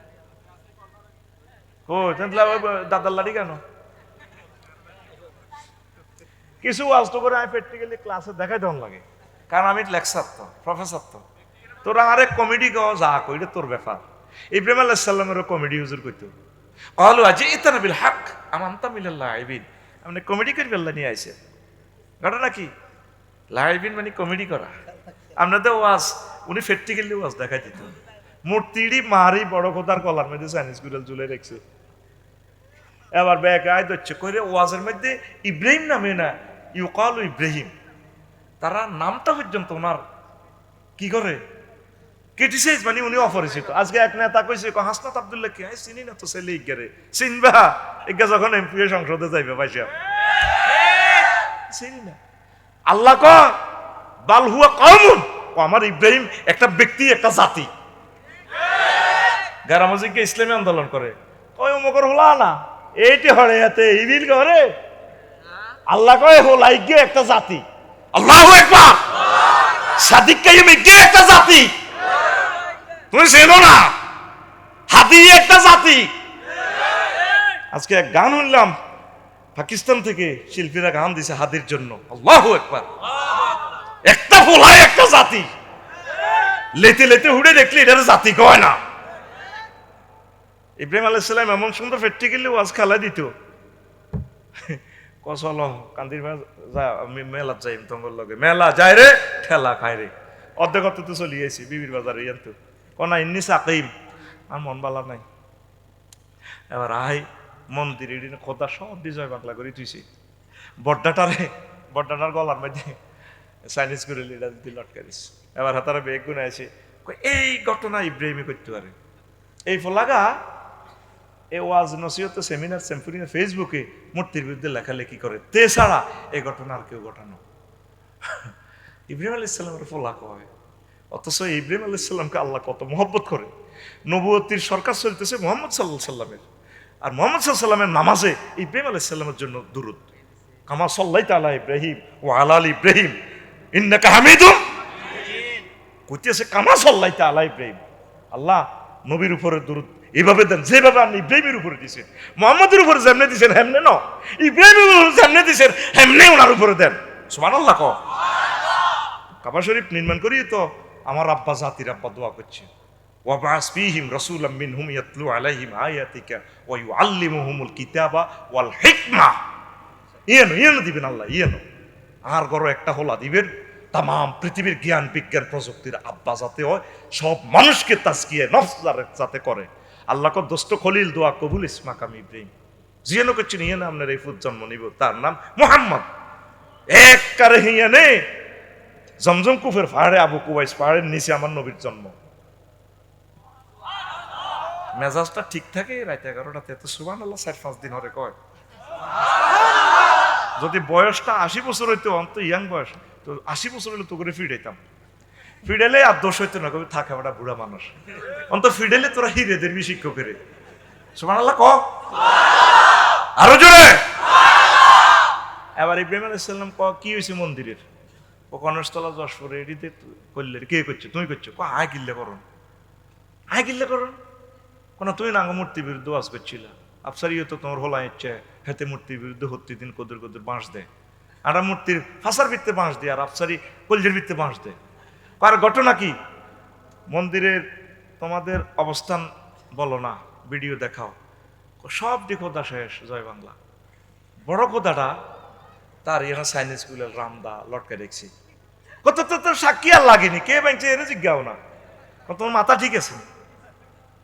Speaker 1: ও দাদার লাড়ি কেন? কিছু ওয়াজ তো করে আমি প্র্যাকটিক্যালি ক্লাসে দেখাই দেওয়ার লাগে, কারণ আমি লেকচার তো, প্রফেসর তো। তোরা আরেক কমেডি কও যা কইলে তোর ব্যাপার। ইব্রাহিম আলাইহিস সালামেরও কমেডি হুজুর কইতো, ক্বালু আজিতানা বিল হক আম আনতা মিনাল লাইবিন, আপনি কমেডি করে আল্লাহ নিয়ে আইছে। ঘটনা কি? লাইবিন মানে কমেডি করা। আপনাদের ওয়াজ উনি প্র্যাকটিক্যালি ওয়াজ দেখাই দিত, মূর্তিরই মারি বড় কথার কলার মধ্যে চাইনিজ গুড়াল ঝুলে রেখেছে। এবার ব্যাগ আয় ধরছে কইরে ওয়াজের মধ্যে ইব্রাহিম নামে না, ইউকালু ইব্রাহিম, তারা নামটা পর্যন্ত ওনার কি করে ক্রিটিসাইজ, মানে উনি অপরিচিত। আজকে এক নেতা কইছে হাসনাত আব্দুল্লাহ কি, আমি চিনি না তো, ছেলে ইজ্ঞারে চিনবা, ইজ্ঞা যখন এমপি সংসদে যাইবে পাইসা চিনি না। আল্লাহ ক বাল হুয়া কওমুন, আমার ইব্রাহিম একটা ব্যক্তি, একটা জাতি। গারামজিকে ইসলামী আন্দোলন করে, কয় অমকর হলা না, এইটি হরে হাতে ইবিল করে। আল্লাহ কয় হোলাই গিয়ে একটা জাতি, আল্লাহু আকবার, সাদিক কাইম গিয়ে একটা জাতি, তুমি চেনো না, হাদি একটা জাতি। আজকে এক গান শুনলাম পাকিস্তান থেকে, শিল্পীরা গান দিছে হাদির জন্য, আল্লাহু আকবার, একটা ফোলাই একটা জাতি, লেতে লেতে হুড়ে দেখলে এটা জাতি কয় না। ইব্রাহিম আলাইহিস সালাম এমন সুন্দর প্র্যাকটিক্যালি ওয়াজ খেলা দিত, কসল কান্দির মেলা যাই তোমার লগে, মেলা যায় রে ঠেলা খায় রে, অর্ধেক অর্থ তো চলিয়েছি বিবির বাজারে ইয়ান্ত কনা ইন্নি সাকিম, আর মন বালা নাই, এবার আই মন্দির এদিন খোদা সব বিজয় বাংলা করে তুইছি বড্ডাটার গলার মধ্যে চাইনিজ করে লিডার দিতে লটকারিস। এবার হাতারা বেগ গুনে আছে এই ঘটনা ইব্রাহিমে করতে পারে। এই ফলাগা এ ওয়াজ নসিহত সেমিনার সেম্পুরিনের ফেসবুকে মূর্তির বিরুদ্ধে লেখালেখি করে তে ছাড়া এই ঘটনা আর কেউ ঘটানো। ইব্রাহিম আলাইহিস সালামের ফলা কয়, অথচ ইব্রাহিম আলাইহিস সালামকে আল্লাহ কত মহব্বত করে। নবুয়তির সরকার চলতেছে মুহাম্মদ সাল্লাল্লাহু আলাইহি সাল্লামের, আর মুহাম্মদ সাল্লাল্লাহু আলাইহি সাল্লামের নামাজে ইব্রাহিম আলাইহিস সালামের জন্য দুরূদ, কামা সাল্লাইতা আলা ইব্রাহিম ওয়া আলা আলি ইব্রাহিম ইন্নাকা হামিদুম মাজিদ। কইতেছে কামা সাল্লাইতা আলা ইব্রাহিম, আল্লাহ নবীর উপরে দুরূদ এইভাবে দেন যেভাবে আপনি ইব্রাহিমের উপরে দিয়েছেন, মুহাম্মদের উপরে যেমনে দিয়েছেন হেমনে ন, ইব্রাহিমের উপরে যেমনে দিয়েছেন হেমনে ওনার উপরে দেন। সুবহানাল্লাহ। কাবা শরীফ নির্মাণ করি তো আমার আব্বা জাতির আব্বা দোয়া করছে, ওয়াবাস ফীহিম রাসূলাম মিনহুম ইয়াতলু আলাইহিম আয়াতিকা ওয়া ইউআল্লিমুহুমুল কিতাবা ওয়াল হিকমা। ইয়েনো দিবেন আল্লাহ, ইয়েনো আর গরো একটা হোলা দিবেন, তাম পৃথিবীর জ্ঞান বিজ্ঞান প্রযুক্তির আব্বা যাতে হয়, সব মানুষকে তাজকিয়ে নফস যাতে করে। আল্লাহ কো দোস্ত খলিল দোয়া কবুল ইসমাকাম ইব্রাহিম জিয়ানো করছেন, ইয়ে না আপনার এই ফুট জন্ম নিব, তার নাম মুহাম্মদ। এক কারে হিয়া নে জমজম কুফের পাহাড়ে আবু কুবাইস পাহাড়ের নিচে আমার নবীর জন্ম। মেজাজটা ঠিক থাকে রাতে 11টাতে, তো সুবহানাল্লাহ 4-5 দিন হরে কয়। যদি বয়সটা 80 বছর হইতো, অন্ত ইয়াং বয়স তো 80 বছর হইলে তো করে ফিডাইতাম, ফিডেলে আর দোষ হইতো না, কবি থাকে আমরা বুড়া মানুষ, অন্ত ফিডেলে তোরা হিরে দেবি শিক্ষকের। সুবহানাল্লাহ ক আরো জোরে। এবার ইব্রাহিম আলাইহিস সালাম ক কি হয়েছে মন্দিরের, ও কনস্তলা যশপুরে এটিতে করলে কে করছো, তুমি করছো, ক আয় গিল্লে করুন, আয় গিল্লে করুন কোন, তুমি নাঙ্গ মূর্তির বিরুদ্ধে ওয়াজ করছিলা, আফসারিও তো তোমার হলা ইচ্ছে হেতে মূর্তির বিরুদ্ধে প্রতিদিন কদর কদর বাঁশ দেয়, আর মূর্তির ফাঁসার ভিত্তে বাঁশ দেয়, আর আফসারি কলজের ভিত্তে বাঁশ দেয়। আর ঘটনা কি, মন্দিরের তোমাদের অবস্থান বলো না, ভিডিও দেখাও, সব দিক খোদা শেষ, জয় বাংলা। বড় খোদাটা তার এখানে চাইনিজ গুলো রামদা লটকে দেখছি, কত তো সাক্ষী আর লাগেনি, কে ব্যাংছে এর জিজ্ঞাও না, তোমার মাথা ঠিক আছে,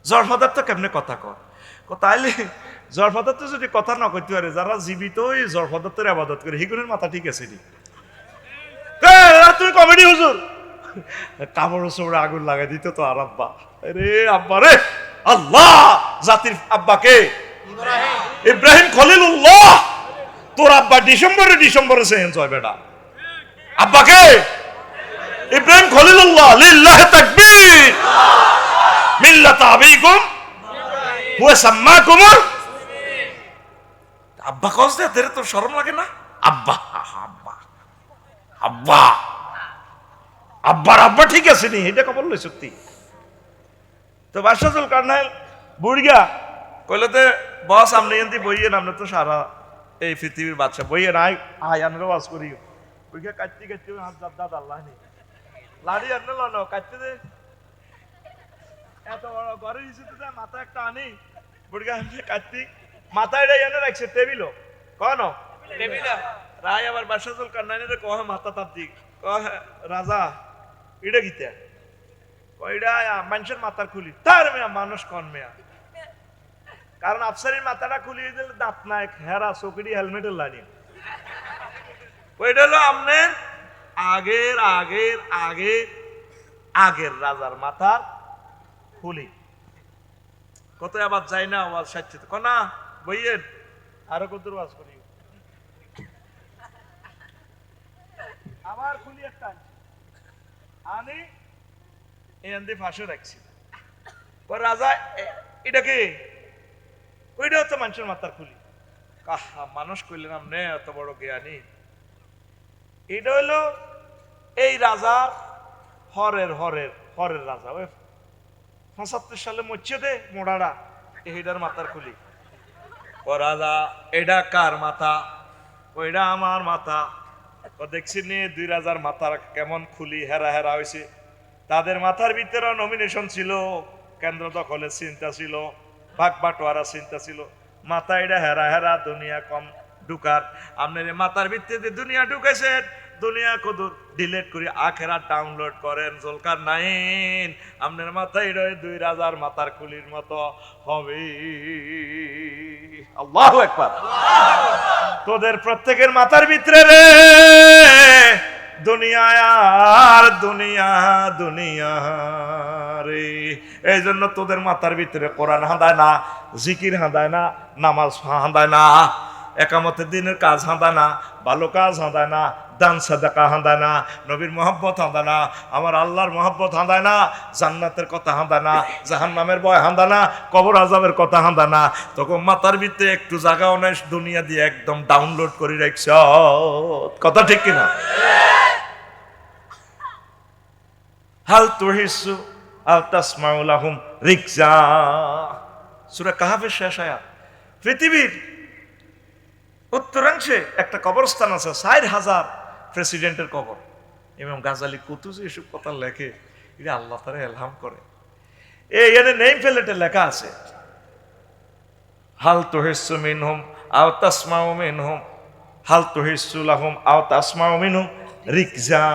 Speaker 1: জ্বর ফাদার তো কেমনে কথা তাইলে জ্বর ফাদার তো যদি কথা না করতে পারে, যারা জীবিত ওই জ্বর ফাদার আবাদত করে হিগুনের মাথা ঠিক আছে নি, তুমি কমেডি হুজুর কাপড় চোপড়ে আগুন লাগাই দিত তো। আর আব্বা রে আব্বা রে, আল্লাহ জাতির আব্বাকে ইব্রাহিম খলিলুল্লাহ, তোর আব্বা ডিসেম্বরে সে এনজয় বেটা, আব্বাকে ইব্রাহিম খলিলুল্লাহ লিল্লাহি তাকবীর মিল্লাত আবিকুম হুয়া সাম্মাকুমুল। আব্বা কস দে, তেরে তোর শরম লাগে না? আব্বা আব্বা আব্বা আব্বার আব্বা ঠিক আছে নি, এটা কবল লই সত্যি। তো বাদশাহুল কারনাইল বুড়িয়া কইলতে বস আপনি এনতি বইয়েন, আপনি তো সারা এই পৃথিবীর বাদশা, বইয়েন আয় আয় আমরা ওয়াজ করি। বুড়িয়া কাটতে হাত দাদ আল্লাহ নি লাড়ি আনলে লন কাটতে দে, এত বড় ঘরের ইস্যুতে যায় মাথা একটা আনি, বুড়িয়া কাটতে মাথায় এনে রাখছে টেবিল, কন টেবিল রায়। আবার বাদশাহুল কারনাইলের কহ মাথা তার দিক, কহ রাজা এটা গীতা কইডা মানুষের মাথার খুলি, তার মেয়া মানুষ কন মেয়া, কারণ আফসারির মাথাটা খুলিয়ে দিলে দাঁত নাই, হেরা চৌকিটি হেলমেটের লানি, ওইটা হলো আপনার আগের আগের আগের আগের রাজার মাথার খুলি। কত আবার যাই না ওয়াজ সাথে কনা বইয়ের আরো কত ওয়াজ করি, আবার খুলি একটা আনি এনে ফাঁসে রাখছি, রাজা এটাকে ওইটা হচ্ছে মানুষের মাথার খুলি। কাহা মানুষ কইলেন আপনি এত বড় জ্ঞানী, এটা হইলো এই রাজা হরের হরের হরের রাজা, ওই ৭৫ সালে মরছে দে মোড়াড়া, এইটার মাথার খুলি। ও রাজা এটা কার মাথা? ওইটা আমার মাথা। ও দেখছি নি ২ রাজার মাথার কেমন খুলি হেরা হেরা হয়েছে, তাদের মাথার ভিতরে নমিনেশন ছিল, কেন্দ্র দখলের চিন্তা ছিল, ভাগ বাটোয়ারা চিন্তা ছিল, মাথা এটা হেরা হেরা দুনিয়া কম ঢুকার। আপনার মাথার ভিত্তিতে দুনিয়া ঢুকেছেন, দুনিয়া কদর ডিলিট করে আখেরাত ডাউনলোড করেন। জুলকার নাইন আপনার মাথায় রয়ে 2000 মাথার কুলির মতো হবে। আল্লাহু আকবার। তোদের প্রত্যেকের মাথার ভিতরে রে দুনিয়া আর দুনিয়া দুনিয়া রে। এই জন্য তোদের মাথার ভিতরে কোরআন হাঁদায় না, জিকির হাঁদায় না, নামাজ হাঁদায় না, একামতের দিনের কাজ হাঁদায় না, ভালো কাজ হাঁদায় না, দান সাদাকা হাঁদায় না, নবীর মহব্বত হাঁদায় না, আমার আল্লাহর মহব্বত হাঁদায় না, জান্নাতের কথা হাঁদায় না, জাহান্নামের ভয় হাঁদায় না, কবর আযাবের কথা হাঁদায় না। তখন মাথার ভিতরে একটু জায়গাও নাই, দুনিয়া দিয়ে একদম ডাউনলোড করে রাখছ। কথা ঠিক কিনা? হাল তুহিসু আল তাসমাউ লাহুম রিকজা। সূরা কাহফের শেষ আয়াত। পৃথিবীর উত্তরাংশে একটা কবরস্থান আছে, 6000 প্রেসিডেন্টের কবর। ইমাম গাজালি কুতুজি এসব কথা লেখে, এটা আল্লাহ তাআলা ইলহাম করে। এখানে নেম প্লেটে লেখা আছে হাল তুহিসু মিনহুম আও তাসমাউ মিনহুম, হাল তুহিসু লাহুম আও তাসমাউ মিনহুম রিকজা।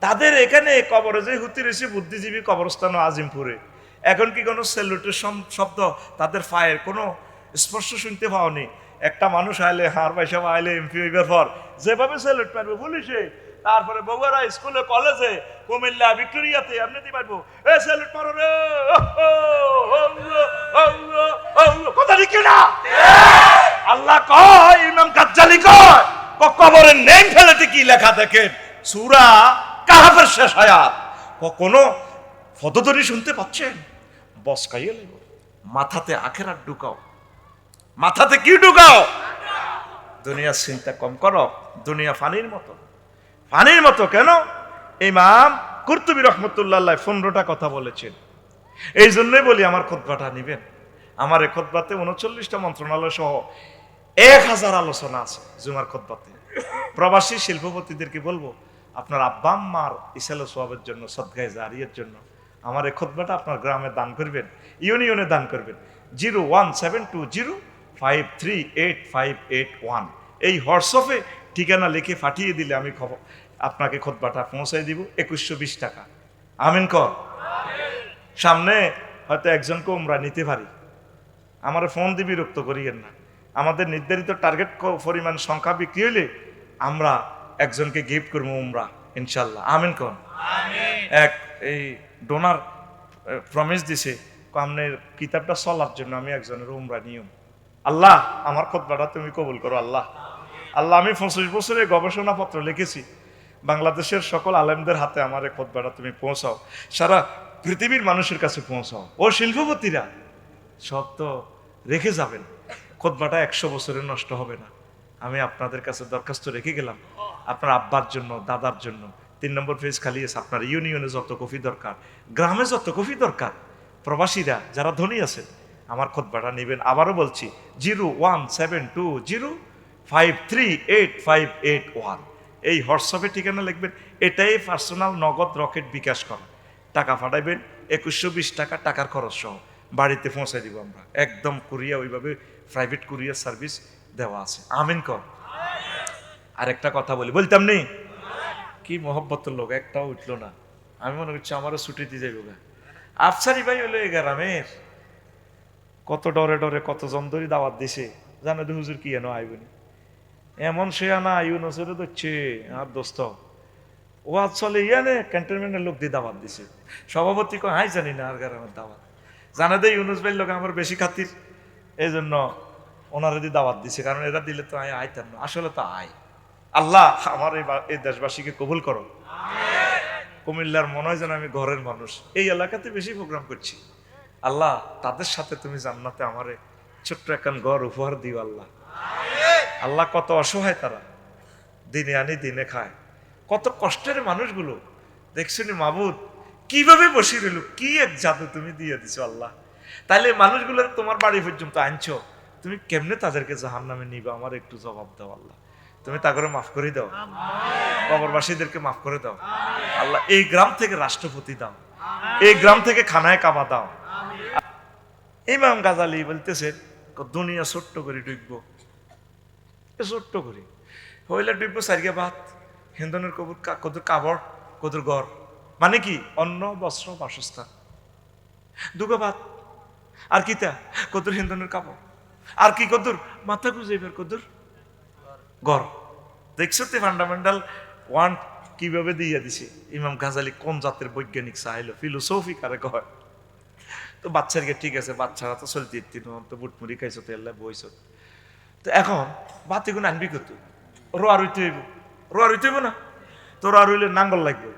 Speaker 1: তাদের এখানে কবরে যে হুতি ঋষি বুদ্ধিজীবী কবরস্থান আজিমপুরে, এখন কি কোনো সেলুটের শব্দ তাদের পায়ের কোনো স্পর্শ শুনতে পাওনি? একটা মানুষ আইলে, হার পয়সা আইলে, এমপি হইবার পর যেভাবে সেলুট পারবে পুলিশে, তারপরে বগুড়া স্কুলে কলেজে, কুমিল্লা ভিক্টোরিয়াতে এমনিতে পারবো এ সেলুট মারো রে। কথা ঠিক না? আল্লাহ কয়, ইমাম গাজ্জালি কয়, কবরের নেম ফেলেতে কি লেখা দেখেন, সূরা কাহফের শেষ আয়াত। কোনো পদধ্বনি শুনতে পাচ্ছেন? বসকাইয়ে লেব, মাথাতে আখেরাত ঢুকাও। মাথাতে কি ঢুকাও? দুনিয়ার চিন্তা কম করো। দুনিয়া ফানির মতো। ফানির মতো কেন? ইমাম কুরতুবী রাহমাতুল্লাহ আলাইহি 15টা কথা বলেছেন। এই জন্যই বলি আমার খুতবাটা নিবেন। আমার এই খুতবাতে 39টা মন্ত্রণালয় সহ 1000 আলোচনা আছে জুমার খুতবাতে। প্রবাসী শিল্পপতিদেরকে বলবো, আপনার আব্বা আম্মার ইসালে সোয়াবের জন্য, সদকায়ে জারিয়ার জন্য আমার এই খুতবাটা আপনার গ্রামে দান করবেন, ইউনিয়নে দান করবেন। 01720538581 এই হোয়াটসঅ্যাপে ঠিকানা লিখে পাঠিয়ে দিলে আমি আপনাকে খুতবাটা পৌঁছাই দিব 2120 টাকা। আমিন কর। সামনে হয়তো একজনকে উমরা নিতে পারি, আমার ফোন দিয়ে বিরক্ত করিয়েন না। আমাদের নির্ধারিত টার্গেট পরিমাণ সংখ্যা বিক্রি হইলে আমরা একজনকে গিফট করবো উমরা ইনশাল্লাহ। আমিন কোন? এক এই ডোনার প্রমিস দিছে, আপনার কিতাবটা চলার জন্য আমি একজনের উমরা নিয়ম। আল্লাহ আমার খুতবাটা তুমি কবুল করো। আল্লাহ আল্লাহ আমি 25 বছরের গবেষণাপত্র লিখেছি, বাংলাদেশের সকল আলেমদের হাতে আমার এই খুতবাটা তুমি পৌঁছাও, সারা পৃথিবীর মানুষের কাছে পৌঁছাও। ও শিল্পপতিরা সব তো রেখে যাবেন, খুতবাটা 100 বছরে নষ্ট হবে না। আমি আপনাদের কাছে দরখাস্ত রেখে গেলাম, আপনার আব্বার জন্য, দাদার জন্য। 3 নম্বর পেজ খালি আছে। আপনার ইউনিয়নে যত কফি দরকার, গ্রামে যত কফি দরকার, প্রবাসীরা যারা ধনী আছেন আমার খুতবাটা নেবেন। আবারও বলছি 01720538581 এই হোয়াটসঅ্যাপে ঠিকানা লিখবেন। এটাই পার্সোনাল নগদ রকেট বিকাশ করা। টাকা পাঠাইবেন 2120 টাকা, টাকার খরচ সহ বাড়িতে পৌঁছাই দিব আমরা। একদম কুরিয়া, ওইভাবে প্রাইভেট কুরিয়ার সার্ভিস দেওয়া আছে। আমিন কর। আরেকটা কথা বলতাম নেই কি মহব্বতের লোক একটাও উঠলো না। আমি মনে করছি আমারও ছুটি দিয়ে যাইব গা। আফসারি ভাই হলো এই গ্রামের, কত ডরে ডরে কত জন্দরি দাওয়াত দিছে, জানো তো হুজুর কি এনো আইবনি এমন সে আনা ইউনুসের ধরছে আর দোস্ত ওয়াজ চলে ইয়ানে ক্যান্টনমেন্টের লোক দিয়ে দাওয়াত দিছে। সভাপতি কয় হাই জানি না আর গ্রামের দাওয়াত জানা দেয় ইউনুস ভাইয়ের লোক আমার বেশি খাতির, এই জন্য ওনারা দিয়ে দাওয়াত দিছে, কারণ এরা দিলে তো আইতাম না। আসলে তো আয়। আল্লাহ আমার এই দেশবাসীকে কবুল করো। কুমিল্লার মনে হয় যেন আমি ঘরের মানুষ, এই এলাকাতে বেশি প্রোগ্রাম করছি। আল্লাহ তাদের সাথে তুমি জান্নাতে আমারে ছোট্ট একখান ঘর উপহার দিও। আল্লাহ আল্লাহ কত অসহায় তারা, দিনে আনি দিনে খায়, কত কষ্টের মানুষগুলো দেখছনি মাবুদ কিভাবে বসে রইল, কি এক জাদু তুমি দিয়ে দিছো আল্লাহ। তাইলে মানুষগুলো তোমার বাড়ি পর্যন্ত আনছো, তুমি কেমনে তাদেরকে জাহান্নামে নিবা আমার একটু জবাব দাও আল্লাহ। তুমি তা করে মাফ করে দাও, কবরবাসীদেরকে মাফ করে দাও আল্লাহ। এই গ্রাম থেকে রাষ্ট্রপতি দাও, এই গ্রাম থেকে খানায় কাবা দাও। ইমাম গাজালি বলতেছে দুনিয়া ছোট্ট করে ডুববো, ছোট্ট করে হইলে ডুববো 4 ভাত, হিন্দনের কদুর কাবড় কদুর ঘর, মানে কি অন্ন বস্ত্র বাসস্থান, দুগো ভাত। আর কিতা কদুর হিন্দনের কাপড়, আর কি কদুর মাথা গুজে ফের কদুর ঘর। দেখছো তো ফান্ডামেন্টাল ওয়ান কিভাবে দিয়ে দিছে ইমাম গাজালি, কোন জাতের বৈজ্ঞানিক চাইলো, ফিলোসফি কারে কয়। তো বাচ্চাকে ঠিক আছে, বাচ্চারা তো চলতে তো বুটমুড়ি খাইছো, তো এল্লা বইছ। তো এখন বাতিগুলো আনবি কত, রোয়া রইতে হইব, রোয়া রইতে হইব না, তো রোয়া রইলে নাঙ্গল লাগবে।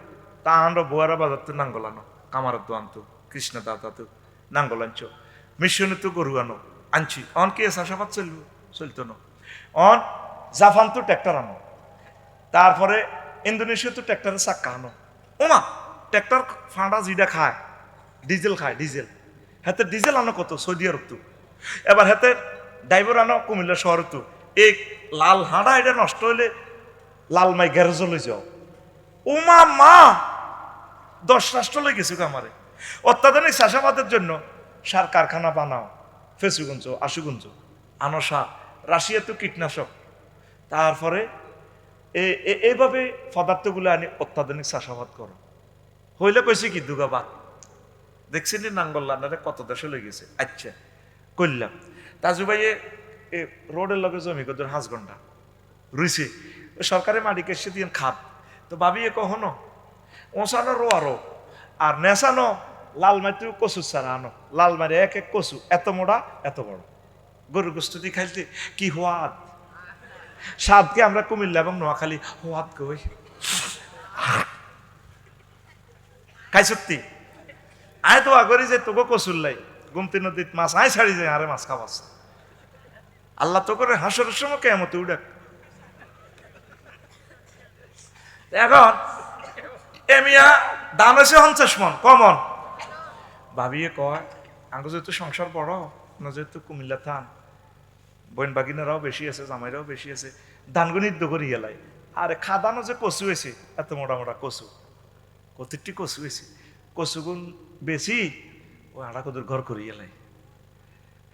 Speaker 1: তা আমরা বোয়ারা বাজার তো নাঙ্গল আনো, কামারের তো আনতো, কৃষ্ণ দাদা তো নাঙ্গল আনছো, মিশনে তো গরু আনো আনছি। অন কে চাষাবাদ চলবো, চলতো না। অন জাপান তো ট্র্যাক্টর আনো, তারপরে ইন্দোনেশিয়া তো ট্র্যাক্টরের চাক্কা আনো। ওমা ট্র্যাক্টর ফাঁড়া জিডা খায়, ডিজেল খায়, ডিজেল হাতে ডিজেল আনো কত সৌদি আরব তো। এবার হাতে ড্রাইভার আনো কুমিল্লা শহর তো। এই লাল হাঁড়া এটা নষ্ট হইলে লালমাই গ্যারেজে লই যাও। ওমা মা 10 রাষ্ট্র লই গেছে আমারে। অত্যাধুনিক চাষাবাদের জন্য সার কারখানা বানাও, ফেসুগঞ্জ আশুগঞ্জ আনো সার, রাশিয়া তো কীটনাশক। তারপরে এইভাবে পদার্থগুলো আনি অত্যাধুনিক চাষাবাদ করো। হইলে কইছে কি দুগাবাদ দেখছেন নাঙ্গল্লানারে কত দেশে লই গেছে। আচ্ছা করলাম, তাজু ভাইয়ে রোডের লগে জমি কত 5 ঘন্টা রুইছে, সরকারি মাটি কেসে দিয়ে খাত। তো ভাবিয়ে কখনো ওসানো রো আরো আর নেশানো লাল মাটি কচু ছাড়া আনো, লাল মারি এক এক কচু এত মোড়া এত বড়, গরু গোস্ত দিয়ে খাইতে কি হোয়াদ। স্বাদকে আমরা কুমিল্লা এবং নোয়াখালী হোয়াদ কই খাই। সত্যি আয় তো আগরি যে তোকে কচুর লাই গুমতি নদীত মাছ আয় ছাড়ি যায়, আরে মাছ খাওয়াস আল্লাহ তো করে হাসরের সময় কেমতে উড়াক। এখন এমিয়া দাম আছে 50 মন কমন। ভাবিয়ে কয় আঙ্গ যেহেতু সংসার বড় না, যেহেতু কুমিল্লা থান বোন বাগিনারাও বেশি আছে, জামাইরাও বেশি আছে, ধানগুনির দোকরি এলাই। আরে খাদানো যে কচু হয়েছে এত মোটা মোটা কচু, কতটি কচু হয়েছে, কচুগুন বেশি ও আড়া কদুর ঘর করি এলাই।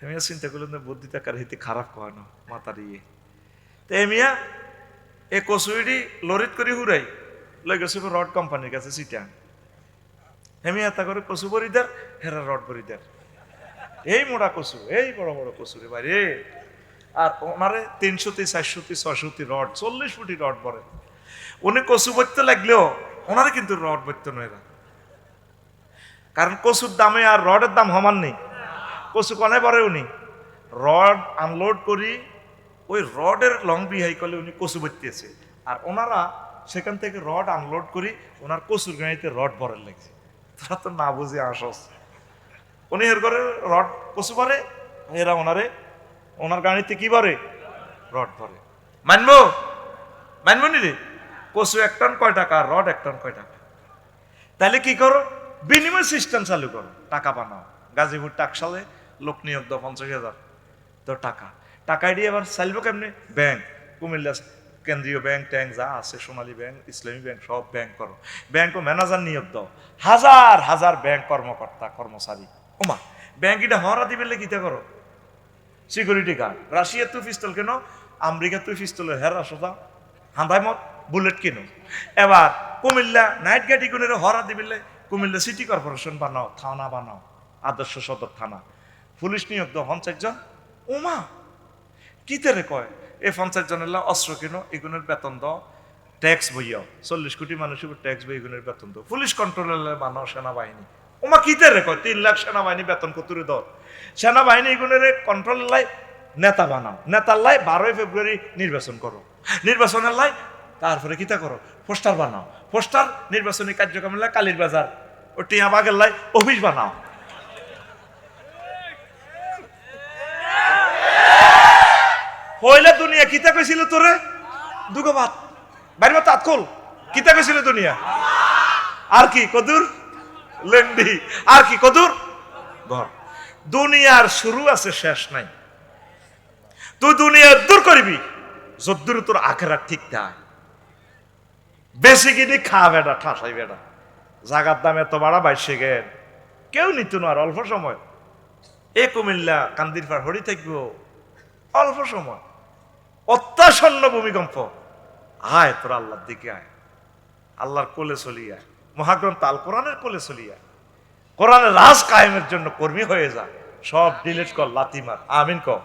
Speaker 1: এমিয়া চিন্তা করলেন বুদ্ধি টাকার হিতে খারাপ কয়ানো মাতার ইয়ে। তো এমিয়া এ কচুইডি লরিত করে হুরাই লই গেছে রড কোম্পানির কাছে চিটাং। হেমিয়া তা করে কচু বরিদার, হেরা রড বরিদার। এই মোড়া কচু, এই বড় বড় কচু রে বাইরে। আর ওনারে 300 400 600 রড, 40 ফুটি রড বরে। উনি কচু বইতে লাগলেও ওনারে কিন্তু রড বইতে নয়, কারণ কচুর দামে আর রডের দাম সমান নেই। কচু কনে পরে উনি রড আনলোড করি ওই রডের লং বিহাই করলে উনি কচু বইতেছে, আর ওনারা সেখান থেকে রড আনলোড করি ওনার কচুর গাড়িতে রড ভরের লাগছে। তারা তো না বুঝে আসস, উনি এর করে রড কচু ভরে, এরা ওনার গাড়িতে কি ভরে রড ভরে। মানবো মানবো নি রে, কচু 1 টন কয় টাকা, রড 1 টন কয় টাকা। তাহলে কি করো, বিনিময় সিস্টেম চালু করো, টাকা বানাও। গাজীপুর টাকশালে লোক নিয়োগ দাও 50,000 তো টাকা দিয়ে এবার চাইব কেমনি, ব্যাংক কুমিল্লা কেন্দ্রীয় ব্যাংক ট্যাঙ্ক যা আছে, সোনালী ব্যাংক ইসলামী ব্যাংক সব ব্যাংক করো, ব্যাংক ও ম্যানেজার নিয়োগ দাও, হাজার হাজার ব্যাংক কর্মকর্তা কর্মচারী। ওমা ব্যাংক এটা হরা দিবে কিতা করো, সিকিউরিটি গার্ড। রাশিয়া তুই পিস্তল কেন, আমেরিকা তুই পিস্তলের হেরা সোজা হাঁদাই মত বুলেট কেন। এবার কুমিল্লা নাইট গাড়ি গুণের হরা দিবিলে কুমিল্লা সিটি কর্পোরেশন বানাও, থানা বানাও, আদর্শ সদর থানা, পুলিশ নিয়োগ দাও 50 জন। ওমা কিতে কয় এই 50 জনের অস্ত্র কেন, এগুনের বেতন দাও, ট্যাক্স বইয়াও, 40 কোটি মানুষের উপর ট্যাক্স বই, এগুনের বেতন দাও, পুলিশ কন্ট্রোলার বানাও, সেনাবাহিনী। ওমা কিতে কয় 3 লাখ সেনাবাহিনী বেতন কতুরে দাও, সেনাবাহিনী এগুনের কন্ট্রোল লাই নেতা বানাও, নেতার লাই 12 ফেব্রুয়ারি নির্বাচন করো, নির্বাচনের লাই তারপরে কিতা করো পোস্টার বানাও, পোস্টার নির্বাচনী কার্যক্রমের লাই কালীর বাজার ও টিয়া বাগের লাই অফিস বানাও। হইলে দুনিয়া কিতা কইছিল তোরে, দুগো ভাত বাইরে মতো আতকল কিতা কইছিল দুনিয়া, আর কি কদুর লেন্ডি, আর কি কদুর ঘর। দুনিয়ার শুরু আছে শেষ নাই, তুই দুনিয়া দূর করবি যদ্দূর তোর আখেরা ঠিক থাকে। বেশি কিনি খা বেটা, ঠাসাই বেটা, জাগার দাম এত বাড়া বাইশে গেল, কেউ নিত না আর অল্প সময়। এ কুমিল্লা কান্দির পার হরি থাকবো অল্প সময়, অত্যাসন্ন ভূমিকম্প। আয় তোর আল্লাহর দিকে আয়। আল্লাহর কোলে চলিয়া, মহাগ্রন্থ আল কোরআনের কোলে চলিয়া কোরআনের রাজ কায়েমের জন্য কর্মী হয়ে যা। সব ডিলিট কর, লাতিমার। আমিন কর।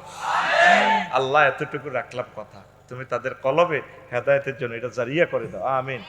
Speaker 1: আল্লাহ এতটুকু রাখলাম কথা, তুমি তাদের কলবে হেদায়েতের জন্য এটা জারিয়া করে দাও। আমিন।